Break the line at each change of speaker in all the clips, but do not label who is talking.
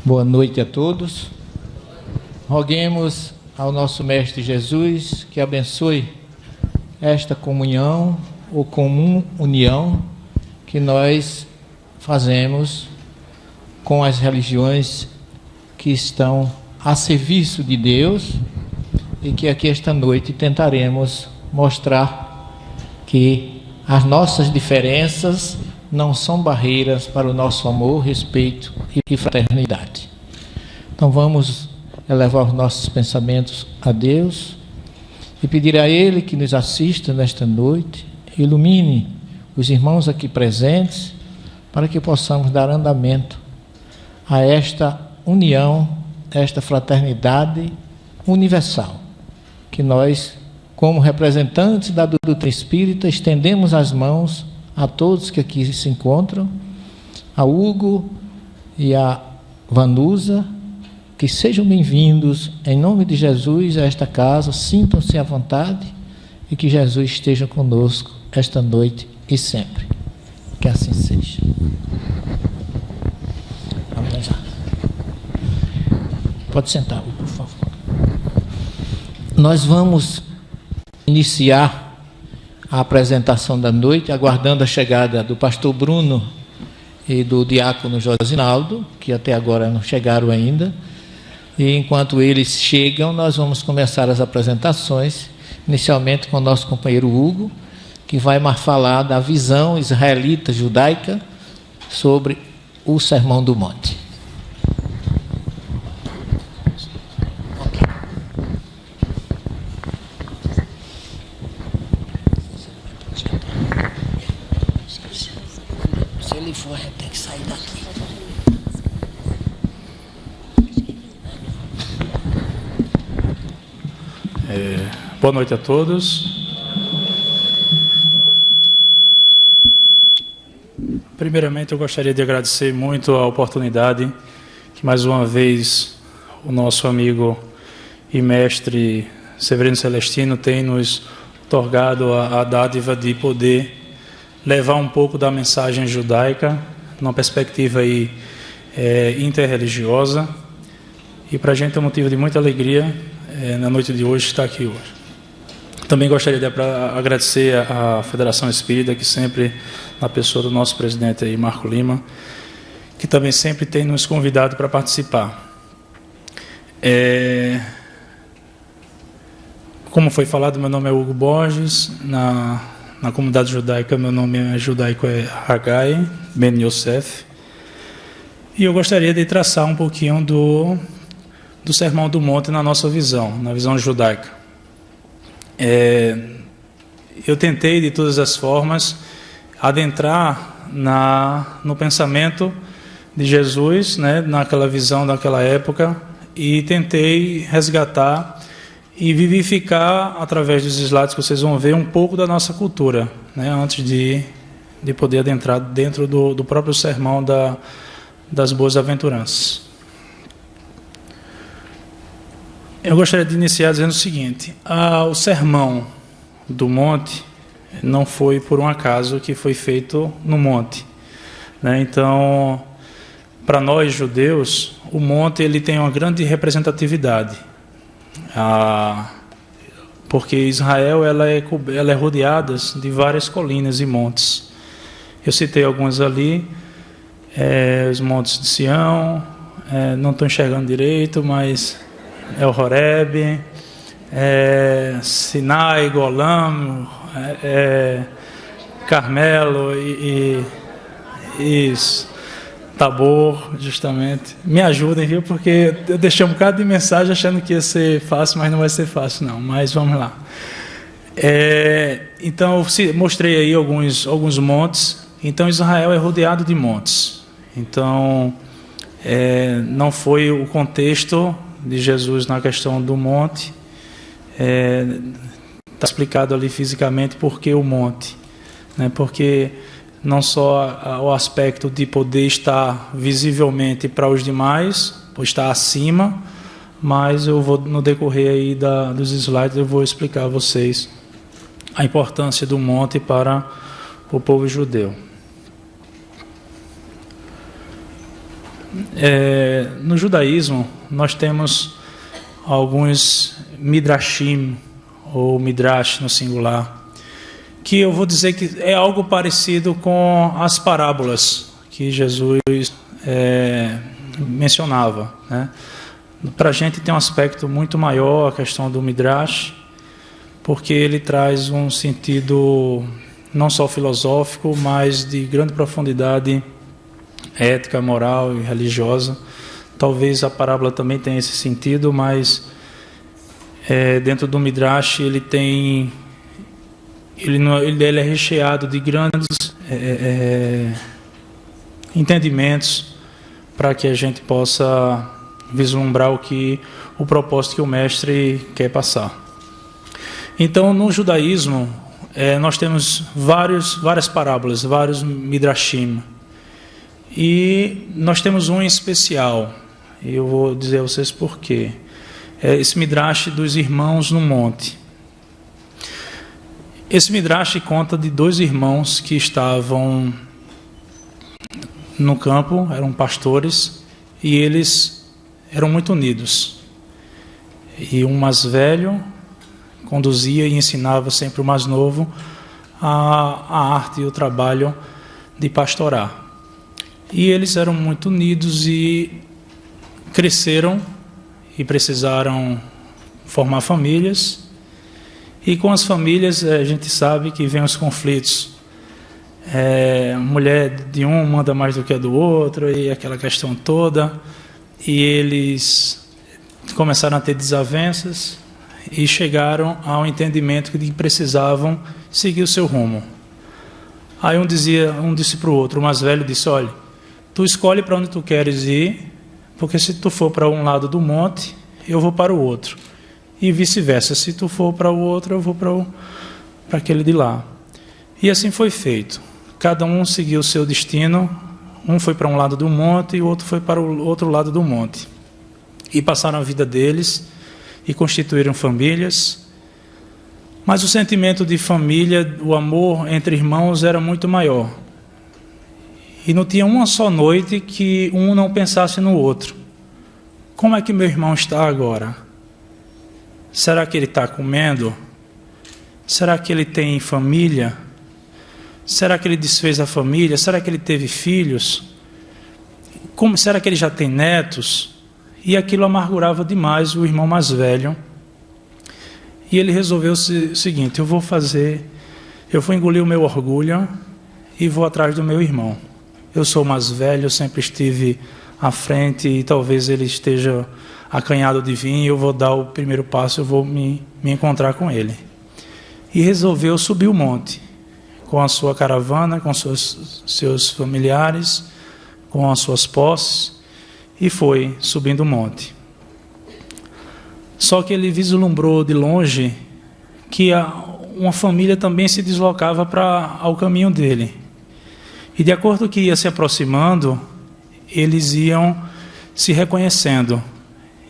Boa noite a todos. Roguemos ao nosso Mestre Jesus que abençoe esta comunhão ou comum união que nós fazemos com as religiões que estão a serviço de Deus e que aqui esta noite tentaremos mostrar que as nossas diferenças não são barreiras para o nosso amor, respeito e fraternidade. Então vamos elevar os nossos pensamentos a Deus e pedir a Ele que nos assista nesta noite, ilumine os irmãos aqui presentes, para que possamos dar andamento a esta união, esta fraternidade universal, que nós, como representantes da doutrina espírita, estendemos as mãos a todos que aqui se encontram, a Hugo e a Vanusa, que sejam bem-vindos em nome de Jesus a esta casa, sintam-se à vontade e que Jesus esteja conosco esta noite e sempre. Que assim seja. Vamos lá. Pode sentar, por favor. Nós vamos iniciar a apresentação da noite, aguardando a chegada do pastor Bruno e do diácono Josinaldo, que até agora não chegaram ainda. E enquanto eles chegam, nós vamos começar as apresentações, inicialmente com o nosso companheiro Hugo, que vai falar da visão israelita judaica sobre o Sermão do Monte. Se ele for, a gente tem que sair daqui.
Boa noite a todos. Primeiramente, eu gostaria de agradecer muito a oportunidade que, mais uma vez, o nosso amigo e mestre Severino Celestino tem nos otorgado a dádiva de poder levar um pouco da mensagem judaica numa perspectiva aí, interreligiosa. E para a gente é um motivo de muita alegria na noite de hoje estar aqui hoje. Também gostaria de agradecer à Federação Espírita, que sempre, na pessoa do nosso presidente aí, Marco Lima, que também sempre tem nos convidado para participar. Como foi falado, meu nome é Hugo Borges. Na comunidade judaica, meu nome judaico é Hagai Ben Yosef. E eu gostaria de traçar um pouquinho do Sermão do Monte na nossa visão, na visão judaica. Eu tentei, de todas as formas, adentrar no pensamento de Jesus, né, naquela visão daquela época, e tentei resgatar e vivificar, através dos slides que vocês vão ver, um pouco da nossa cultura, né, antes de poder adentrar dentro do próprio sermão das boas-aventuranças. Eu gostaria de iniciar dizendo o seguinte: o Sermão do Monte não foi por um acaso que foi feito no monte, né? Então, para nós judeus, o monte ele tem uma grande representatividade, porque Israel ela é rodeada de várias colinas e montes. Eu citei alguns ali, os montes de Sião, não estou enxergando direito, mas é o Horebe, Sinai, Golan, Carmelo e isso, Tabor, justamente. Me ajudem, viu? Porque eu deixei um bocado de mensagem achando que ia ser fácil, mas não vai ser fácil não, mas vamos lá. Então, eu mostrei aí alguns montes. Então, Israel é rodeado de montes. Então, não foi o contexto de Jesus na questão do monte, está explicado ali fisicamente por que o monte, né? Porque não só o aspecto de poder estar visivelmente para os demais, ou estar acima, mas eu vou, no decorrer aí dos slides, eu vou explicar a vocês a importância do monte para o povo judeu. No judaísmo, nós temos alguns midrashim, ou midrash no singular, que eu vou dizer que é algo parecido com as parábolas que Jesus mencionava, né? Para a gente tem um aspecto muito maior a questão do midrash, porque ele traz um sentido não só filosófico, mas de grande profundidade ética, moral e religiosa. Talvez a parábola também tenha esse sentido, mas dentro do midrash ele é recheado de grandes entendimentos para que a gente possa vislumbrar o propósito que o mestre quer passar. Então, no judaísmo, nós temos várias parábolas, vários midrashim, e nós temos um em especial, e eu vou dizer a vocês por quê. Esse midrash dos irmãos no monte. Esse midrash conta de 2 irmãos que estavam no campo, eram pastores, e eles eram muito unidos. E um mais velho conduzia e ensinava sempre o mais novo a arte e o trabalho de pastorar. E eles eram muito unidos e cresceram e precisaram formar famílias. E com as famílias a gente sabe que vem os conflitos. A mulher de um manda mais do que a do outro, e aquela questão toda. E eles começaram a ter desavenças e chegaram ao entendimento de que precisavam seguir o seu rumo. Aí um disse para o outro, o mais velho disse: olha, tu escolhe para onde tu queres ir, porque se tu for para um lado do monte, eu vou para o outro. E vice-versa, se tu for para o outro, eu vou para aquele de lá. E assim foi feito. Cada um seguiu o seu destino, um foi para um lado do monte e o outro foi para o outro lado do monte. E passaram a vida deles e constituíram famílias. Mas o sentimento de família, o amor entre irmãos era muito maior. E não tinha uma só noite que um não pensasse no outro. Como é que meu irmão está agora? Será que ele está comendo? Será que ele tem família? Será que ele desfez a família? Será que ele teve filhos? Será que ele já tem netos? E aquilo amargurava demais o irmão mais velho. E ele resolveu o seguinte: eu vou engolir o meu orgulho e vou atrás do meu irmão. Eu sou mais velho, eu sempre estive à frente e talvez ele esteja acanhado de vir, eu vou dar o primeiro passo, eu vou me encontrar com ele. E resolveu subir o monte, com a sua caravana, com seus familiares, com as suas posses, e foi subindo o monte. Só que ele vislumbrou de longe que uma família também se deslocava ao caminho dele. E de acordo com que ia se aproximando, eles iam se reconhecendo.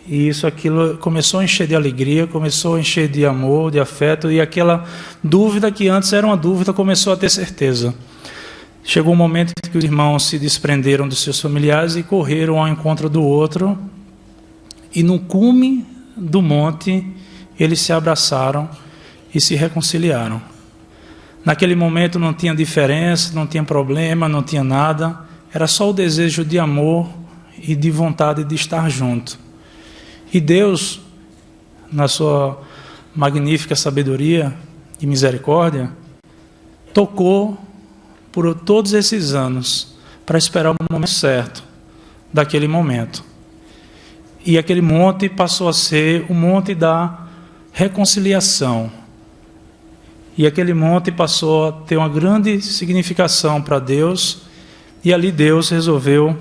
E aquilo começou a encher de alegria, começou a encher de amor, de afeto, e aquela dúvida que antes era uma dúvida começou a ter certeza. Chegou um momento em que os irmãos se desprenderam dos seus familiares e correram ao encontro do outro, e no cume do monte eles se abraçaram e se reconciliaram. Naquele momento não tinha diferença, não tinha problema, não tinha nada, era só o desejo de amor e de vontade de estar junto. E Deus, na sua magnífica sabedoria e misericórdia, tocou por todos esses anos para esperar o momento certo daquele momento. E aquele monte passou a ser o monte da reconciliação. E aquele monte passou a ter uma grande significação para Deus, e ali Deus resolveu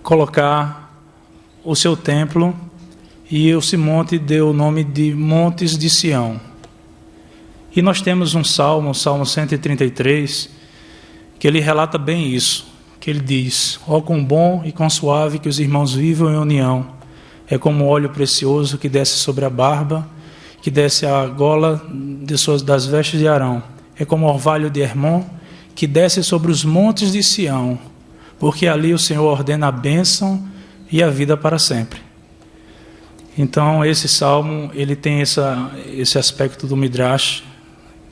colocar o seu templo, e esse monte deu o nome de Montes de Sião. E nós temos um salmo, o Salmo 133, que ele relata bem isso, que ele diz: ó, quão bom e quão suave que os irmãos vivam em união, é como óleo precioso que desce sobre a barba, que desce a gola das vestes de Arão, é como orvalho de Hermon, que desce sobre os montes de Sião, porque ali o Senhor ordena a bênção e a vida para sempre. Então, esse salmo, ele tem esse aspecto do Midrash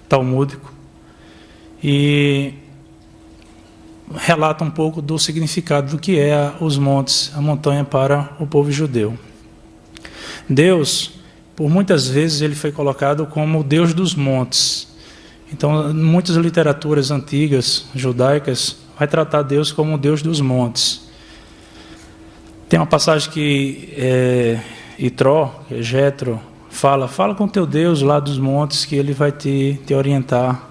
talmúdico e relata um pouco do significado do que é os montes, a montanha para o povo judeu. Deus, por muitas vezes, ele foi colocado como o Deus dos montes. Então, muitas literaturas antigas, judaicas, vai tratar Deus como o Deus dos montes. Tem uma passagem que Itró, Jetro, fala com teu Deus lá dos montes que ele vai te orientar.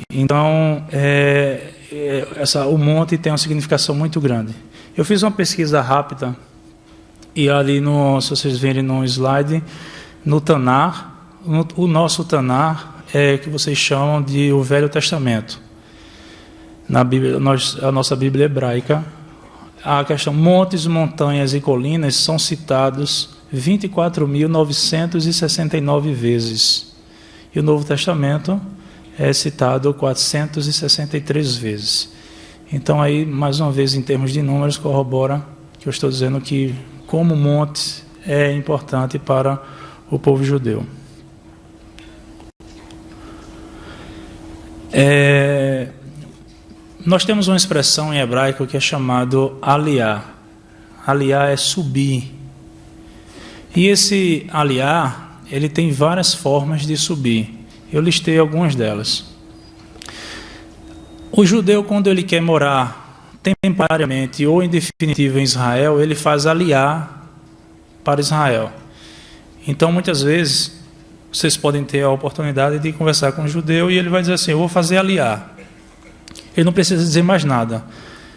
Então, o monte tem uma significação muito grande. Eu fiz uma pesquisa rápida e ali, se vocês verem no slide, no Tanar, o nosso Tanar é que vocês chamam de o Velho Testamento. Na Bíblia, a nossa Bíblia hebraica, a questão montes, montanhas e colinas são citados 24.969 vezes. E o Novo Testamento é citado 463 vezes. Então, aí, mais uma vez, em termos de números, corrobora que eu estou dizendo que, como monte, é importante para o povo judeu. Nós temos uma expressão em hebraico que é chamado aliá. Aliá é subir. E esse aliá, ele tem várias formas de subir. Eu listei algumas delas. O judeu, quando ele quer morar temporariamente ou em definitivo em Israel, ele faz aliá para Israel. Então, muitas vezes, vocês podem ter a oportunidade de conversar com um judeu e ele vai dizer assim: eu vou fazer aliá. Ele não precisa dizer mais nada.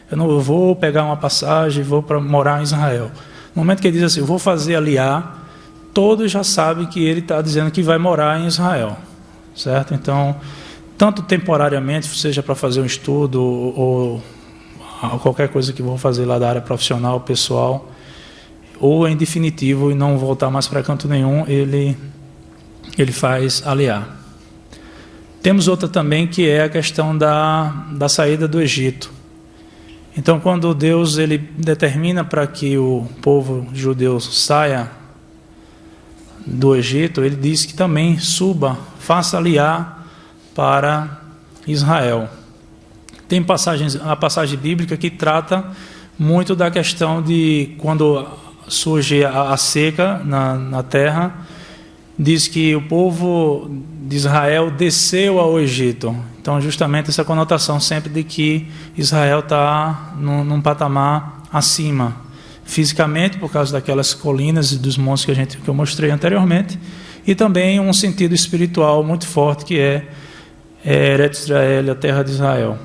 Eu vou pegar uma passagem, vou para morar em Israel. No momento que ele diz assim, eu vou fazer aliá, todos já sabem que ele está dizendo que vai morar em Israel. Certo? Então, tanto temporariamente, seja para fazer um estudo ou qualquer coisa que vou fazer lá da área profissional, pessoal, ou em definitivo e não voltar mais para canto nenhum, ele faz aliá. Temos outra também que é a questão da saída do Egito. Então, quando Deus ele determina para que o povo judeu saia do Egito, ele diz que também suba, faça aliá para Israel. Tem a passagem bíblica que trata muito da questão de quando surge a seca na terra, diz que o povo de Israel desceu ao Egito. Então, justamente essa conotação sempre de que Israel está num patamar acima, fisicamente, por causa daquelas colinas e dos montes que eu mostrei anteriormente, e também um sentido espiritual muito forte, que é Eretz Israel, a terra de Israel.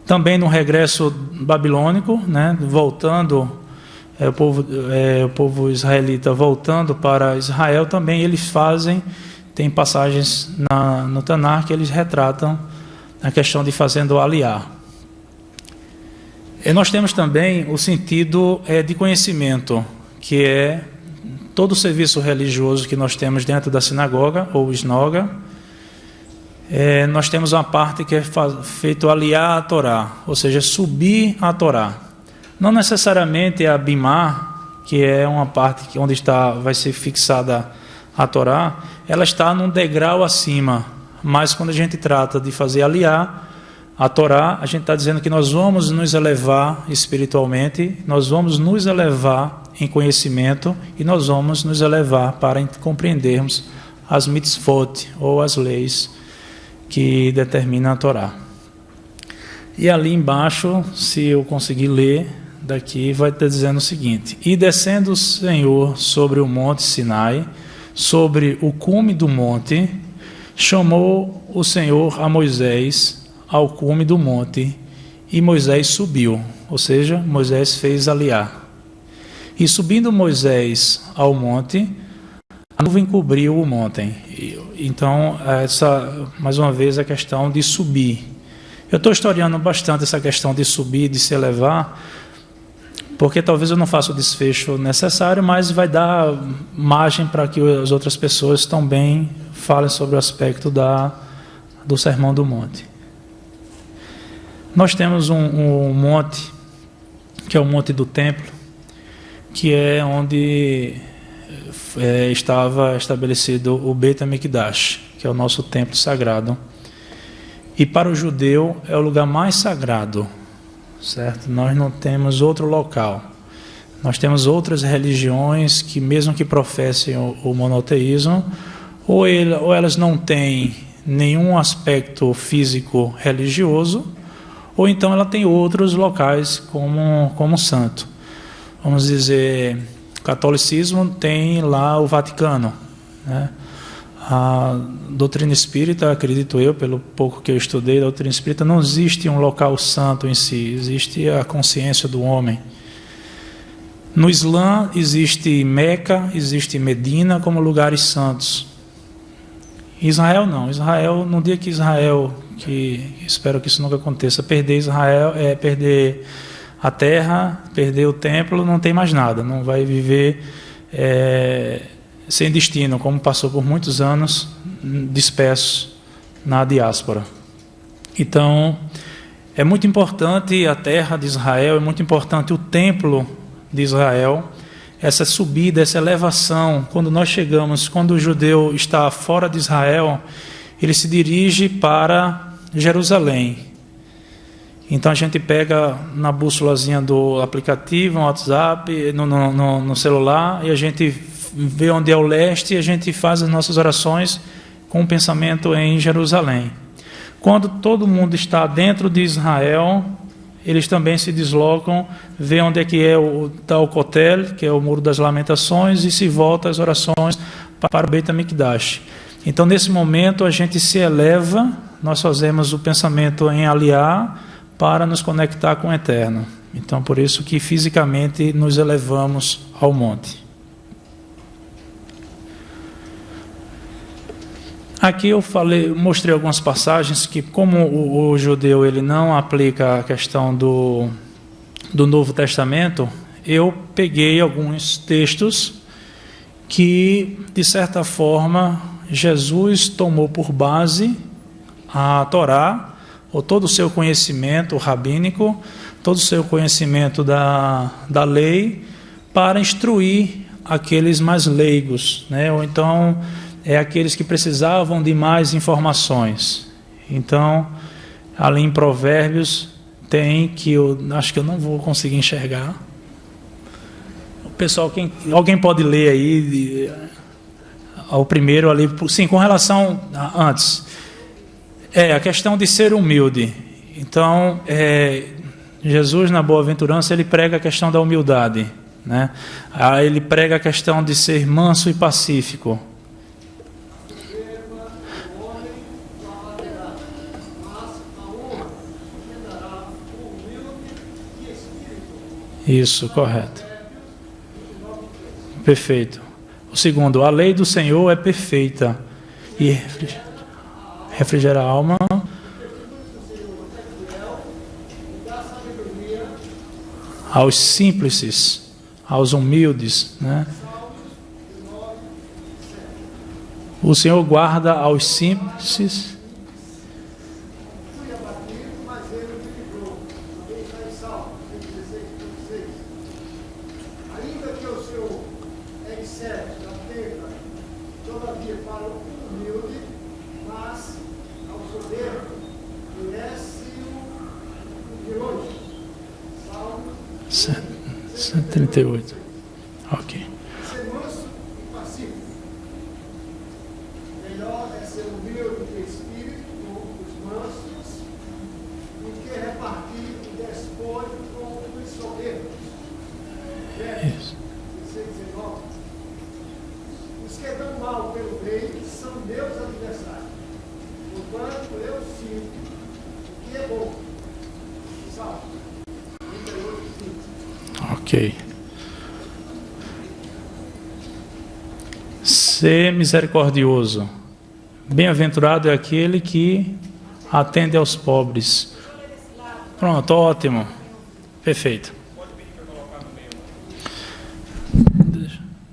Também no regresso babilônico, né, voltando, o povo israelita voltando para Israel, também eles tem passagens no Tanar que eles retratam a questão de fazendo aliá. E nós temos também o sentido de conhecimento, que é todo o serviço religioso que nós temos dentro da sinagoga ou sinagoga. Nós temos uma parte que é feito aliá a Torá, ou seja, subir a Torá. Não necessariamente a Bimá, que é uma parte onde vai ser fixada a Torá, ela está num degrau acima. Mas quando a gente trata de fazer aliá a Torá, a gente está dizendo que nós vamos nos elevar espiritualmente, nós vamos nos elevar em conhecimento e nós vamos nos elevar para compreendermos as mitzvot, ou as leis que determinam a Torá. E ali embaixo, se eu conseguir ler daqui, vai estar dizendo o seguinte: e descendo o Senhor sobre o monte Sinai, sobre o cume do monte, chamou o Senhor a Moisés ao cume do monte, e Moisés subiu, ou seja, Moisés fez aliá. E subindo Moisés ao monte, a nuvem cobriu o monte. Então, mais uma vez, a questão de subir. Eu estou historiando bastante essa questão de subir, de se elevar, porque talvez eu não faça o desfecho necessário, mas vai dar margem para que as outras pessoas também falem sobre o aspecto do Sermão do Monte. Nós temos um monte que é o Monte do Templo, que é onde estava estabelecido o Beit HaMikdash, que é o nosso templo sagrado. E para o judeu é o lugar mais sagrado, certo? Nós não temos outro local. Nós temos outras religiões que, mesmo que professem o monoteísmo, ou elas não têm nenhum aspecto físico religioso, ou então ela tem outros locais como santo. Vamos dizer, o catolicismo tem lá o Vaticano, né? A doutrina espírita, acredito eu, pelo pouco que eu estudei da doutrina espírita, não existe um local santo em si, existe a consciência do homem. No Islã existe Meca, existe Medina como lugares santos. Israel não. Israel, no dia que Israel, que espero que isso nunca aconteça, perder Israel é perder a terra, perder o templo, não tem mais nada, não vai viver sem destino, como passou por muitos anos disperso na diáspora. Então, é muito importante a terra de Israel, é muito importante o templo de Israel, essa subida, essa elevação. Quando nós chegamos, quando o judeu está fora de Israel, ele se dirige para Jerusalém. Então a gente pega na bússolazinha do aplicativo, no WhatsApp, no celular, e a gente vê onde é o leste e a gente faz as nossas orações com o pensamento em Jerusalém. Quando todo mundo está dentro de Israel, eles também se deslocam, vê onde é que está o Kotel, que é o Muro das Lamentações, e se volta as orações para o Beit HaMikdash. Então, nesse momento, a gente se eleva, nós fazemos o pensamento em Aliá para nos conectar com o Eterno. Então, por isso que fisicamente nos elevamos ao monte. Aqui eu mostrei algumas passagens que, como o judeu ele não aplica a questão do Novo Testamento, eu peguei alguns textos que, de certa forma, Jesus tomou por base a Torá, ou todo o seu conhecimento rabínico, todo o seu conhecimento da lei, para instruir aqueles mais leigos, né? Ou então aqueles que precisavam de mais informações. Então, ali em Provérbios, tem que eu acho que eu não vou conseguir enxergar. O pessoal, alguém pode ler aí, ao primeiro ali, sim, com relação antes. A questão de ser humilde. Então, Jesus, na Boa-aventurança, ele prega a questão da humildade, né? Aí ele prega a questão de ser manso e pacífico. Isso, correto. Perfeito. O segundo, a lei do Senhor é perfeita e refrigera a alma. Aos simples, aos humildes, né? O Senhor guarda aos simples. Salmo 138. Ok.
Ser manso e pacífico. Melhor é ser humilde de espírito com os mansos do que repartir o despojo com os soberbos.
Isso.
16:19. Os que dão mal pelo bem são meus adversários, porquanto eu sinto que é bom. Salmo 38:5.
Ok. Ser misericordioso. Bem-aventurado é aquele que atende aos pobres. Pronto, ótimo. Perfeito.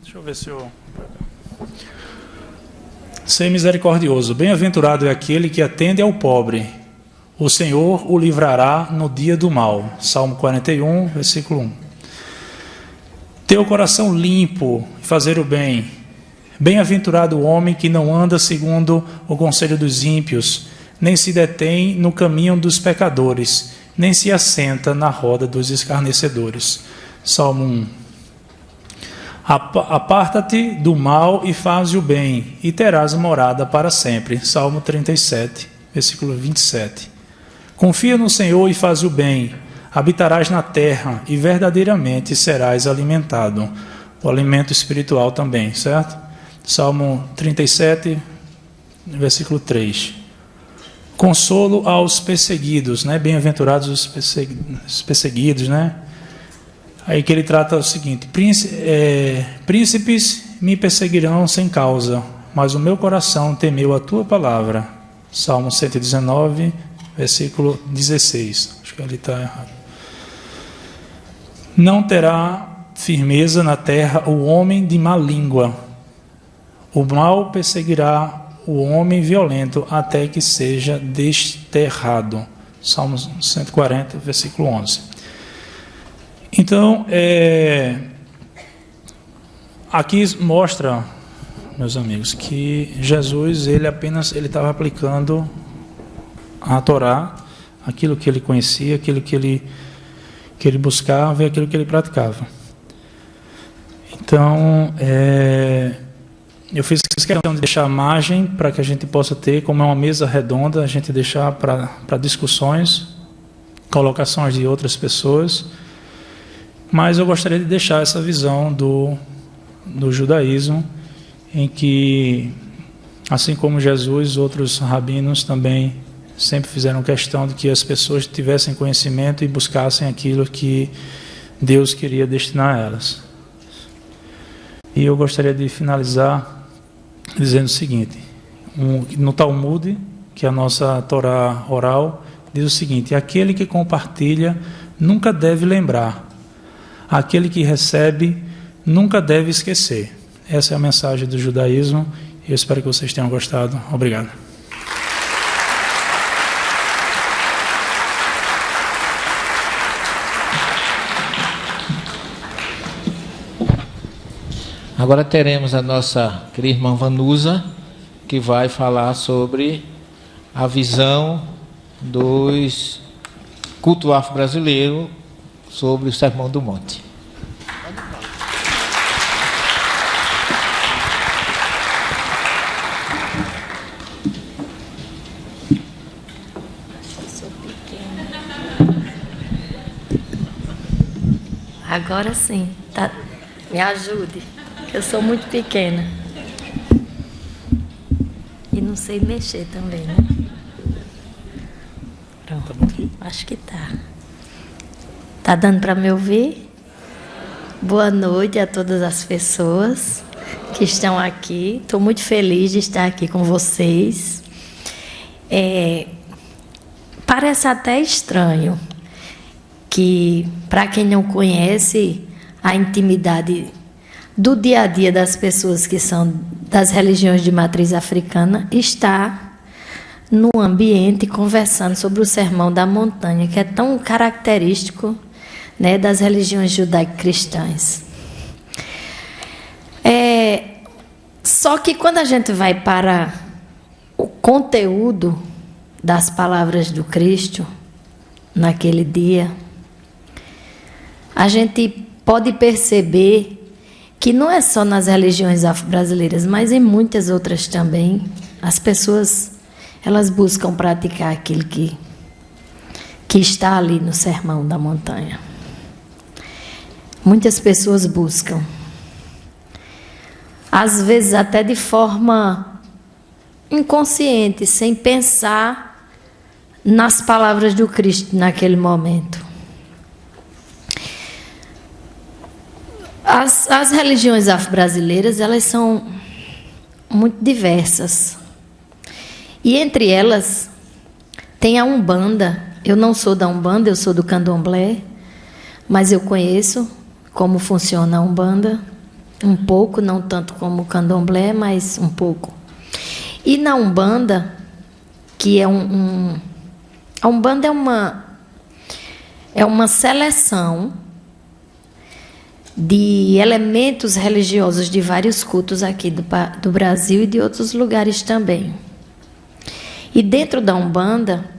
Deixa eu ver se eu... Ser misericordioso. Bem-aventurado é aquele que atende ao pobre. O Senhor o livrará no dia do mal. Salmo 41, versículo 1. Ter o coração limpo e fazer o bem. Bem-aventurado o homem que não anda segundo o conselho dos ímpios, nem se detém no caminho dos pecadores, nem se assenta na roda dos escarnecedores. Salmo 1. Aparta-te do mal e faze o bem, e terás morada para sempre. Salmo 37, versículo 27. Confia no Senhor e faz o bem, habitarás na terra e verdadeiramente serás alimentado. O alimento espiritual também, certo? Salmo 37, versículo 3. Consolo aos perseguidos, né? Bem-aventurados os perseguidos, né? Aí que ele trata o seguinte: príncipes me perseguirão sem causa, mas o meu coração temeu a tua palavra. Salmo 119, versículo 16. Acho que ali está errado. Não terá firmeza na terra o homem de má língua. O mal perseguirá o homem violento até que seja desterrado. Salmo 140, versículo 11. Então, aqui mostra, meus amigos, que Jesus ele estava aplicando a Torá, aquilo que ele conhecia, aquilo que ele buscava e aquilo que ele praticava. Então, eu fiz questão de deixar a margem para que a gente possa ter, como é uma mesa redonda, a gente deixar para discussões, colocações de outras pessoas. Mas eu gostaria de deixar essa visão do judaísmo, em que, assim como Jesus, outros rabinos também sempre fizeram questão de que as pessoas tivessem conhecimento e buscassem aquilo que Deus queria destinar a elas. E eu gostaria de finalizar dizendo o seguinte: no Talmud, que é a nossa Torá oral, diz o seguinte: aquele que compartilha nunca deve lembrar, aquele que recebe nunca deve esquecer. Essa é a mensagem do judaísmo. Eu espero que vocês tenham gostado. Obrigado.
Agora teremos a nossa querida irmã Vanusa, que vai falar sobre a visão dos culto afro-brasileiro sobre o Sermão do Monte.
Agora sim, tá. Me ajude. Eu sou muito pequena. E não sei mexer também, né? Pronto. Acho que tá. Tá dando para me ouvir? Boa noite a todas as pessoas que estão aqui. Estou muito feliz de estar aqui com vocês. Parece até estranho que, para quem não conhece a intimidade do dia a dia das pessoas que são das religiões de matriz africana, está no ambiente conversando sobre o Sermão da Montanha, que é tão característico, né, das religiões judaico-cristãs. Só que quando a gente vai para o conteúdo das palavras do Cristo naquele dia, a gente pode perceber que não é só nas religiões afro-brasileiras, mas em muitas outras também, as pessoas elas buscam praticar aquilo que está ali no Sermão da Montanha. Muitas pessoas buscam, às vezes até de forma inconsciente, sem pensar nas palavras do Cristo naquele momento. As religiões afro-brasileiras, elas são muito diversas. E entre elas tem a Umbanda. Eu não sou da Umbanda, eu sou do Candomblé, mas eu conheço como funciona a Umbanda, um pouco, não tanto como o Candomblé, mas um pouco. E na Umbanda, que é A Umbanda é uma seleção de elementos religiosos de vários cultos aqui do Brasil e de outros lugares também. E dentro da Umbanda,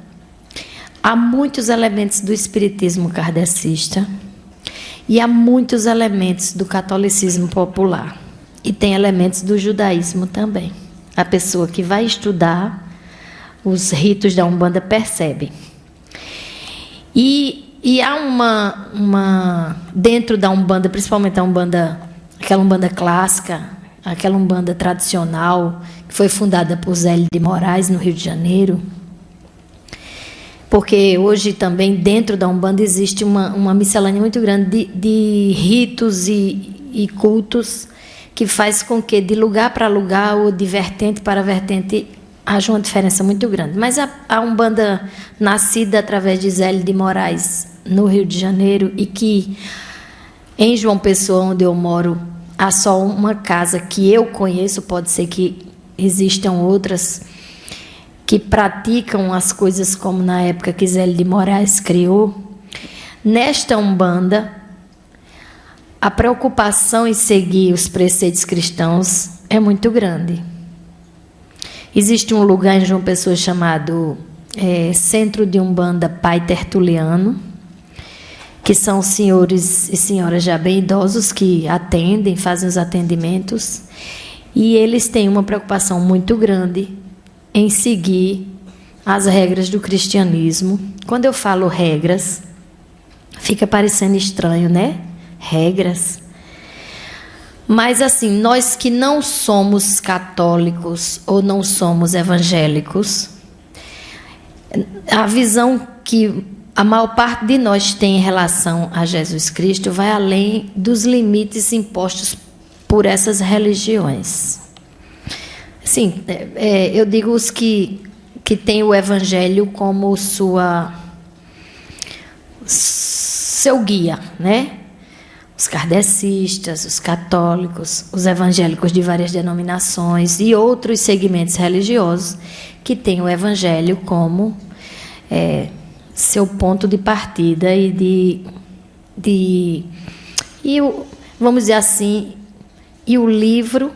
há muitos elementos do espiritismo kardecista e há muitos elementos do catolicismo popular. E tem elementos do judaísmo também. A pessoa que vai estudar os ritos da Umbanda percebe. E há uma dentro da Umbanda, principalmente a Umbanda, aquela Umbanda clássica, aquela Umbanda tradicional, que foi fundada por Zé de Moraes, no Rio de Janeiro. Porque hoje também dentro da Umbanda existe uma miscelânea muito grande de ritos e cultos que faz com que de lugar para lugar ou de vertente para vertente haja uma diferença muito grande. Mas a Umbanda nascida através de Zé de Moraes no Rio de Janeiro e que em João Pessoa, onde eu moro, há só uma casa que eu conheço, pode ser que existam outras que praticam as coisas como na época que Zé de Moraes criou. Nesta Umbanda, a preocupação em seguir os preceitos cristãos é muito grande. Existe um lugar em João Pessoa chamado Centro de Umbanda Pai Tertuliano, que são senhores e senhoras já bem idosos que atendem, fazem os atendimentos, e eles têm uma preocupação muito grande em seguir as regras do cristianismo. Quando eu falo regras, fica parecendo estranho, né? Regras. Mas assim, nós que não somos católicos ou não somos evangélicos, a visão que a maior parte de nós tem em relação a Jesus Cristo vai além dos limites impostos por essas religiões. Sim, eu digo os que têm o Evangelho como seu guia, né? Os kardecistas, os católicos, os evangélicos de várias denominações e outros segmentos religiosos que têm o Evangelho como seu ponto de partida vamos dizer assim, e o livro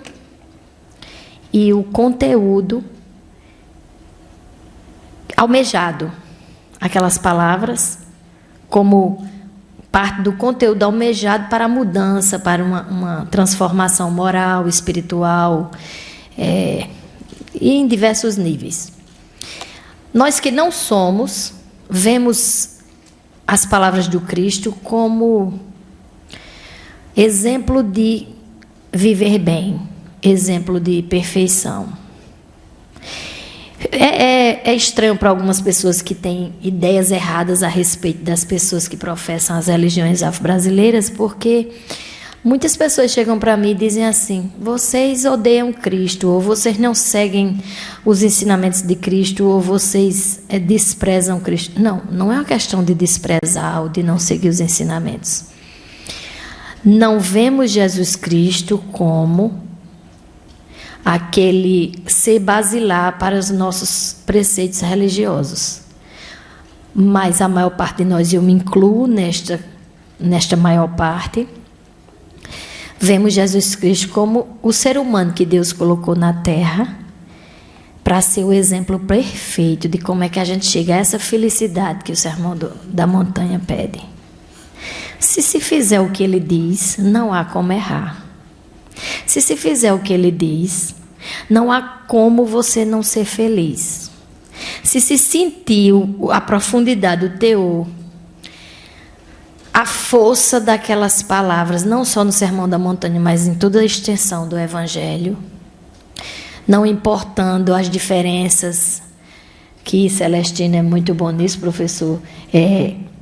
e o conteúdo almejado, aquelas palavras como parte do conteúdo almejado para a mudança, para uma transformação moral, espiritual, e em diversos níveis. Nós que não somos, vemos as palavras do Cristo como exemplo de viver bem, exemplo de perfeição. É estranho para algumas pessoas que têm ideias erradas a respeito das pessoas que professam as religiões afro-brasileiras, porque muitas pessoas chegam para mim e dizem assim: vocês odeiam Cristo, ou vocês não seguem os ensinamentos de Cristo, ou vocês desprezam Cristo. Não é uma questão de desprezar ou de não seguir os ensinamentos. Não vemos Jesus Cristo como aquele ser basilar para os nossos preceitos religiosos. Mas a maior parte de nós, eu me incluo nesta maior parte, vemos Jesus Cristo como o ser humano que Deus colocou na terra para ser o exemplo perfeito de como é que a gente chega a essa felicidade que o Sermão da Montanha pede. Se fizer o que ele diz, não há como errar. Se fizer o que ele diz, não há como você não ser feliz. Se sentir a profundidade, o teor, a força daquelas palavras, não só no Sermão da Montanha, mas em toda a extensão do Evangelho, não importando as diferenças, que Celestino é muito bom nisso, professor,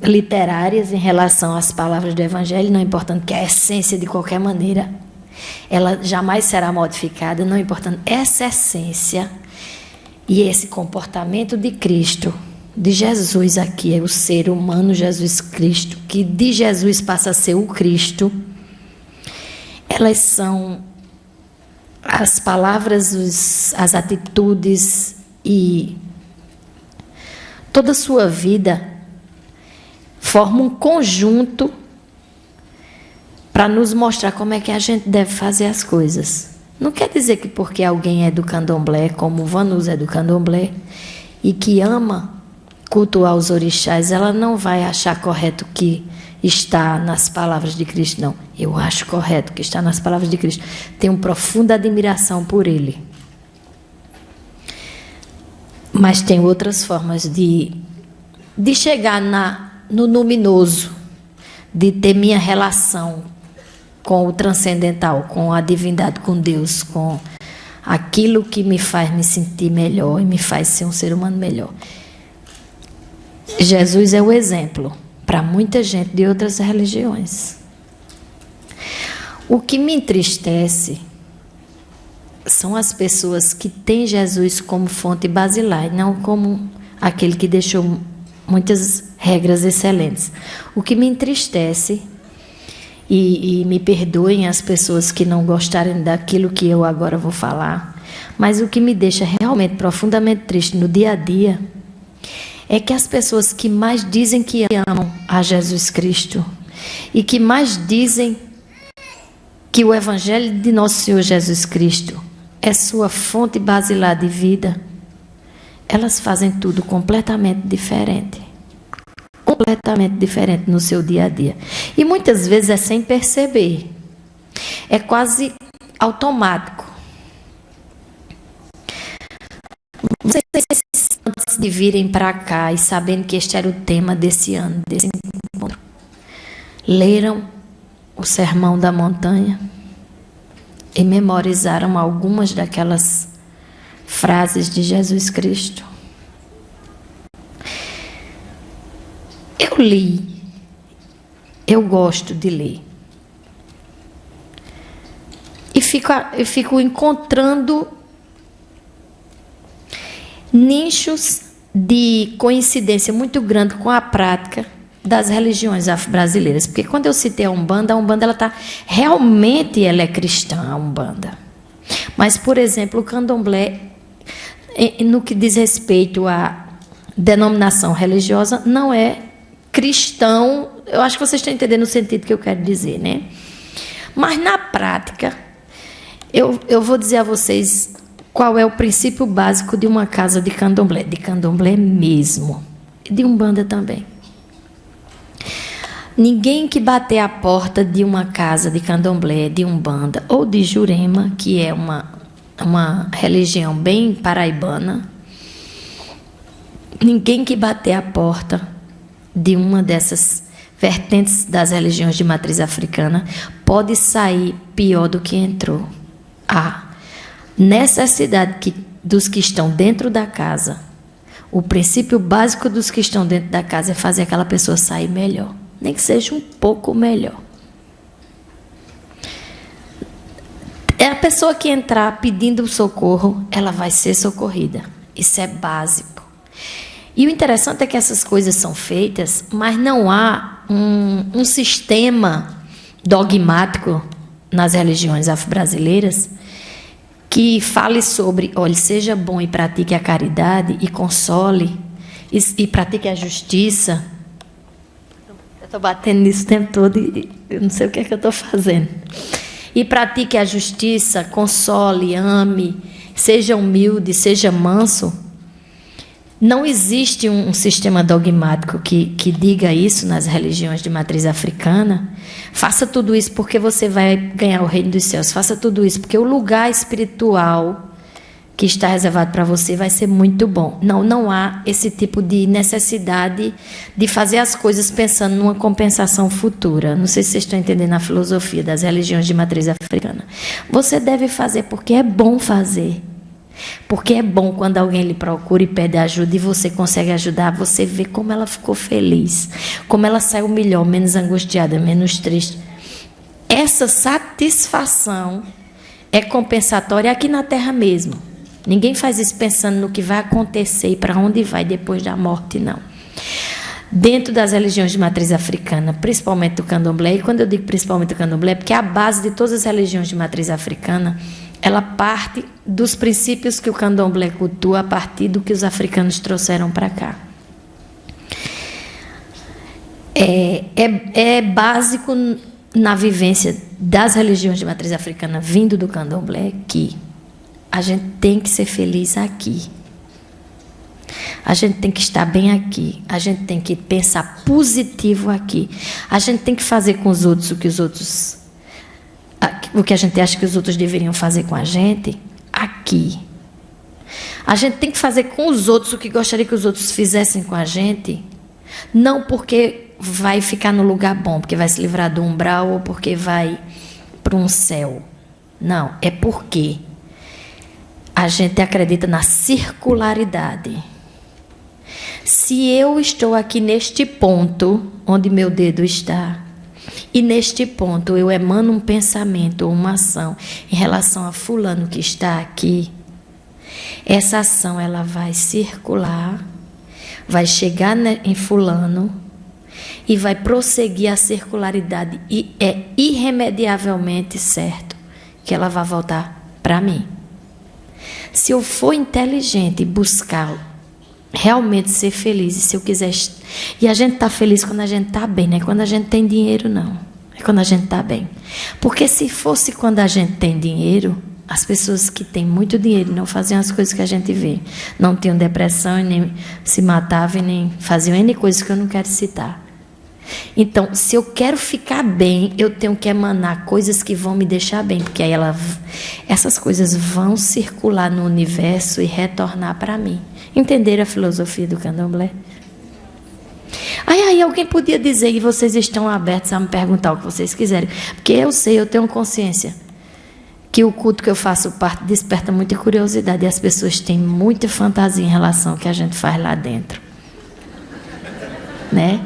literárias em relação às palavras do Evangelho, não importando que a essência, de qualquer maneira, ela jamais será modificada, não importando essa essência e esse comportamento de Cristo, de Jesus aqui, é o ser humano Jesus Cristo, que de Jesus passa a ser o Cristo. Elas são as palavras, as atitudes e toda a sua vida forma um conjunto para nos mostrar como é que a gente deve fazer as coisas. Não quer dizer que porque alguém é do candomblé, como o Vanusa é do candomblé, e que ama cultuar os orixás, ela não vai achar correto que está nas palavras de Cristo, não. Eu acho correto que está nas palavras de Cristo. Tenho profunda admiração por ele. Mas tem outras formas de chegar no luminoso, de ter minha relação com o transcendental, com a divindade, com Deus, com aquilo que me faz me sentir melhor e me faz ser um ser humano melhor. Jesus é o exemplo para muita gente de outras religiões. O que me entristece são as pessoas que têm Jesus como fonte basilar, e não como aquele que deixou muitas regras excelentes. O que me entristece, e me perdoem as pessoas que não gostarem daquilo que eu agora vou falar, mas o que me deixa realmente profundamente triste no dia a dia é que as pessoas que mais dizem que amam a Jesus Cristo e que mais dizem que o Evangelho de nosso Senhor Jesus Cristo é sua fonte basilar de vida, elas fazem tudo completamente diferente. Completamente diferente no seu dia a dia. E muitas vezes é sem perceber. É quase automático. Vocês, antes de virem para cá e sabendo que este era o tema desse ano, desse encontro, leram o Sermão da Montanha e memorizaram algumas daquelas frases de Jesus Cristo. Eu li, eu gosto de ler. E fico encontrando nichos de coincidência muito grande com a prática das religiões afro-brasileiras. Porque quando eu citei a Umbanda ela está realmente, ela é cristã, a Umbanda. Mas, por exemplo, o candomblé, no que diz respeito à denominação religiosa, não é cristão. Eu acho que vocês estão entendendo o sentido que eu quero dizer, né? Mas, na prática, eu vou dizer a vocês qual é o princípio básico de uma casa de candomblé mesmo, e de Umbanda também. Ninguém que bater a porta de uma casa de candomblé, de Umbanda ou de Jurema, que é uma religião bem paraibana, ninguém que bater a porta de uma dessas vertentes das religiões de matriz africana pode sair pior do que entrou. A necessidade dos que estão dentro da casa, o princípio básico dos que estão dentro da casa é fazer aquela pessoa sair melhor, nem que seja um pouco melhor. É a pessoa que entrar pedindo socorro, ela vai ser socorrida. Isso é básico. E o interessante é que essas coisas são feitas, mas não há um sistema dogmático nas religiões afro-brasileiras que fale sobre, olha, seja bom e pratique a caridade e console e pratique a justiça. Eu estou batendo nisso o tempo todo e eu não sei o que é que eu estou fazendo. E pratique a justiça, console, ame, seja humilde, seja manso. Não existe um sistema dogmático que diga isso nas religiões de matriz africana. Faça tudo isso porque você vai ganhar o reino dos céus. Faça tudo isso porque o lugar espiritual que está reservado para você vai ser muito bom. Não há esse tipo de necessidade de fazer as coisas pensando numa compensação futura. Não sei se vocês estão entendendo a filosofia das religiões de matriz africana. Você deve fazer porque é bom fazer. Porque é bom quando alguém lhe procura e pede ajuda e você consegue ajudar, você vê como ela ficou feliz, como ela saiu melhor, menos angustiada, menos triste. Essa satisfação é compensatória aqui na Terra mesmo. Ninguém faz isso pensando no que vai acontecer e para onde vai depois da morte, não. Dentro das religiões de matriz africana, principalmente do candomblé, e quando eu digo principalmente do candomblé, é porque a base de todas as religiões de matriz africana, ela parte dos princípios que o candomblé cultua a partir do que os africanos trouxeram para cá. é básico na vivência das religiões de matriz africana vindo do candomblé que a gente tem que ser feliz aqui. A gente tem que estar bem aqui. A gente tem que pensar positivo aqui. A gente tem que fazer com os outros o que a gente acha que os outros deveriam fazer com a gente aqui. A gente tem que fazer com os outros o que gostaria que os outros fizessem com a gente, não porque vai ficar no lugar bom, porque vai se livrar do umbral ou porque vai para um céu. Não, é porque a gente acredita na circularidade. Se eu estou aqui neste ponto onde meu dedo está, e neste ponto eu emano um pensamento ou uma ação em relação a fulano que está aqui, essa ação ela vai circular, vai chegar em fulano e vai prosseguir a circularidade, e é irremediavelmente certo que ela vai voltar para mim. Se eu for inteligente e buscar realmente ser feliz, e se eu quiser... E a gente está feliz quando a gente está bem, não é quando a gente tem dinheiro, não. É quando a gente está bem. Porque se fosse quando a gente tem dinheiro, as pessoas que têm muito dinheiro não faziam as coisas que a gente vê. Não tinham depressão, e nem se matavam, e nem faziam N coisas que eu não quero citar. Então, se eu quero ficar bem, eu tenho que emanar coisas que vão me deixar bem, porque aí essas coisas vão circular no universo e retornar para mim. Entenderam a filosofia do candomblé? Aí alguém podia dizer que vocês estão abertos a me perguntar o que vocês quiserem, porque eu sei, eu tenho consciência que o culto que eu faço parte desperta muita curiosidade, e as pessoas têm muita fantasia em relação ao que a gente faz lá dentro, né?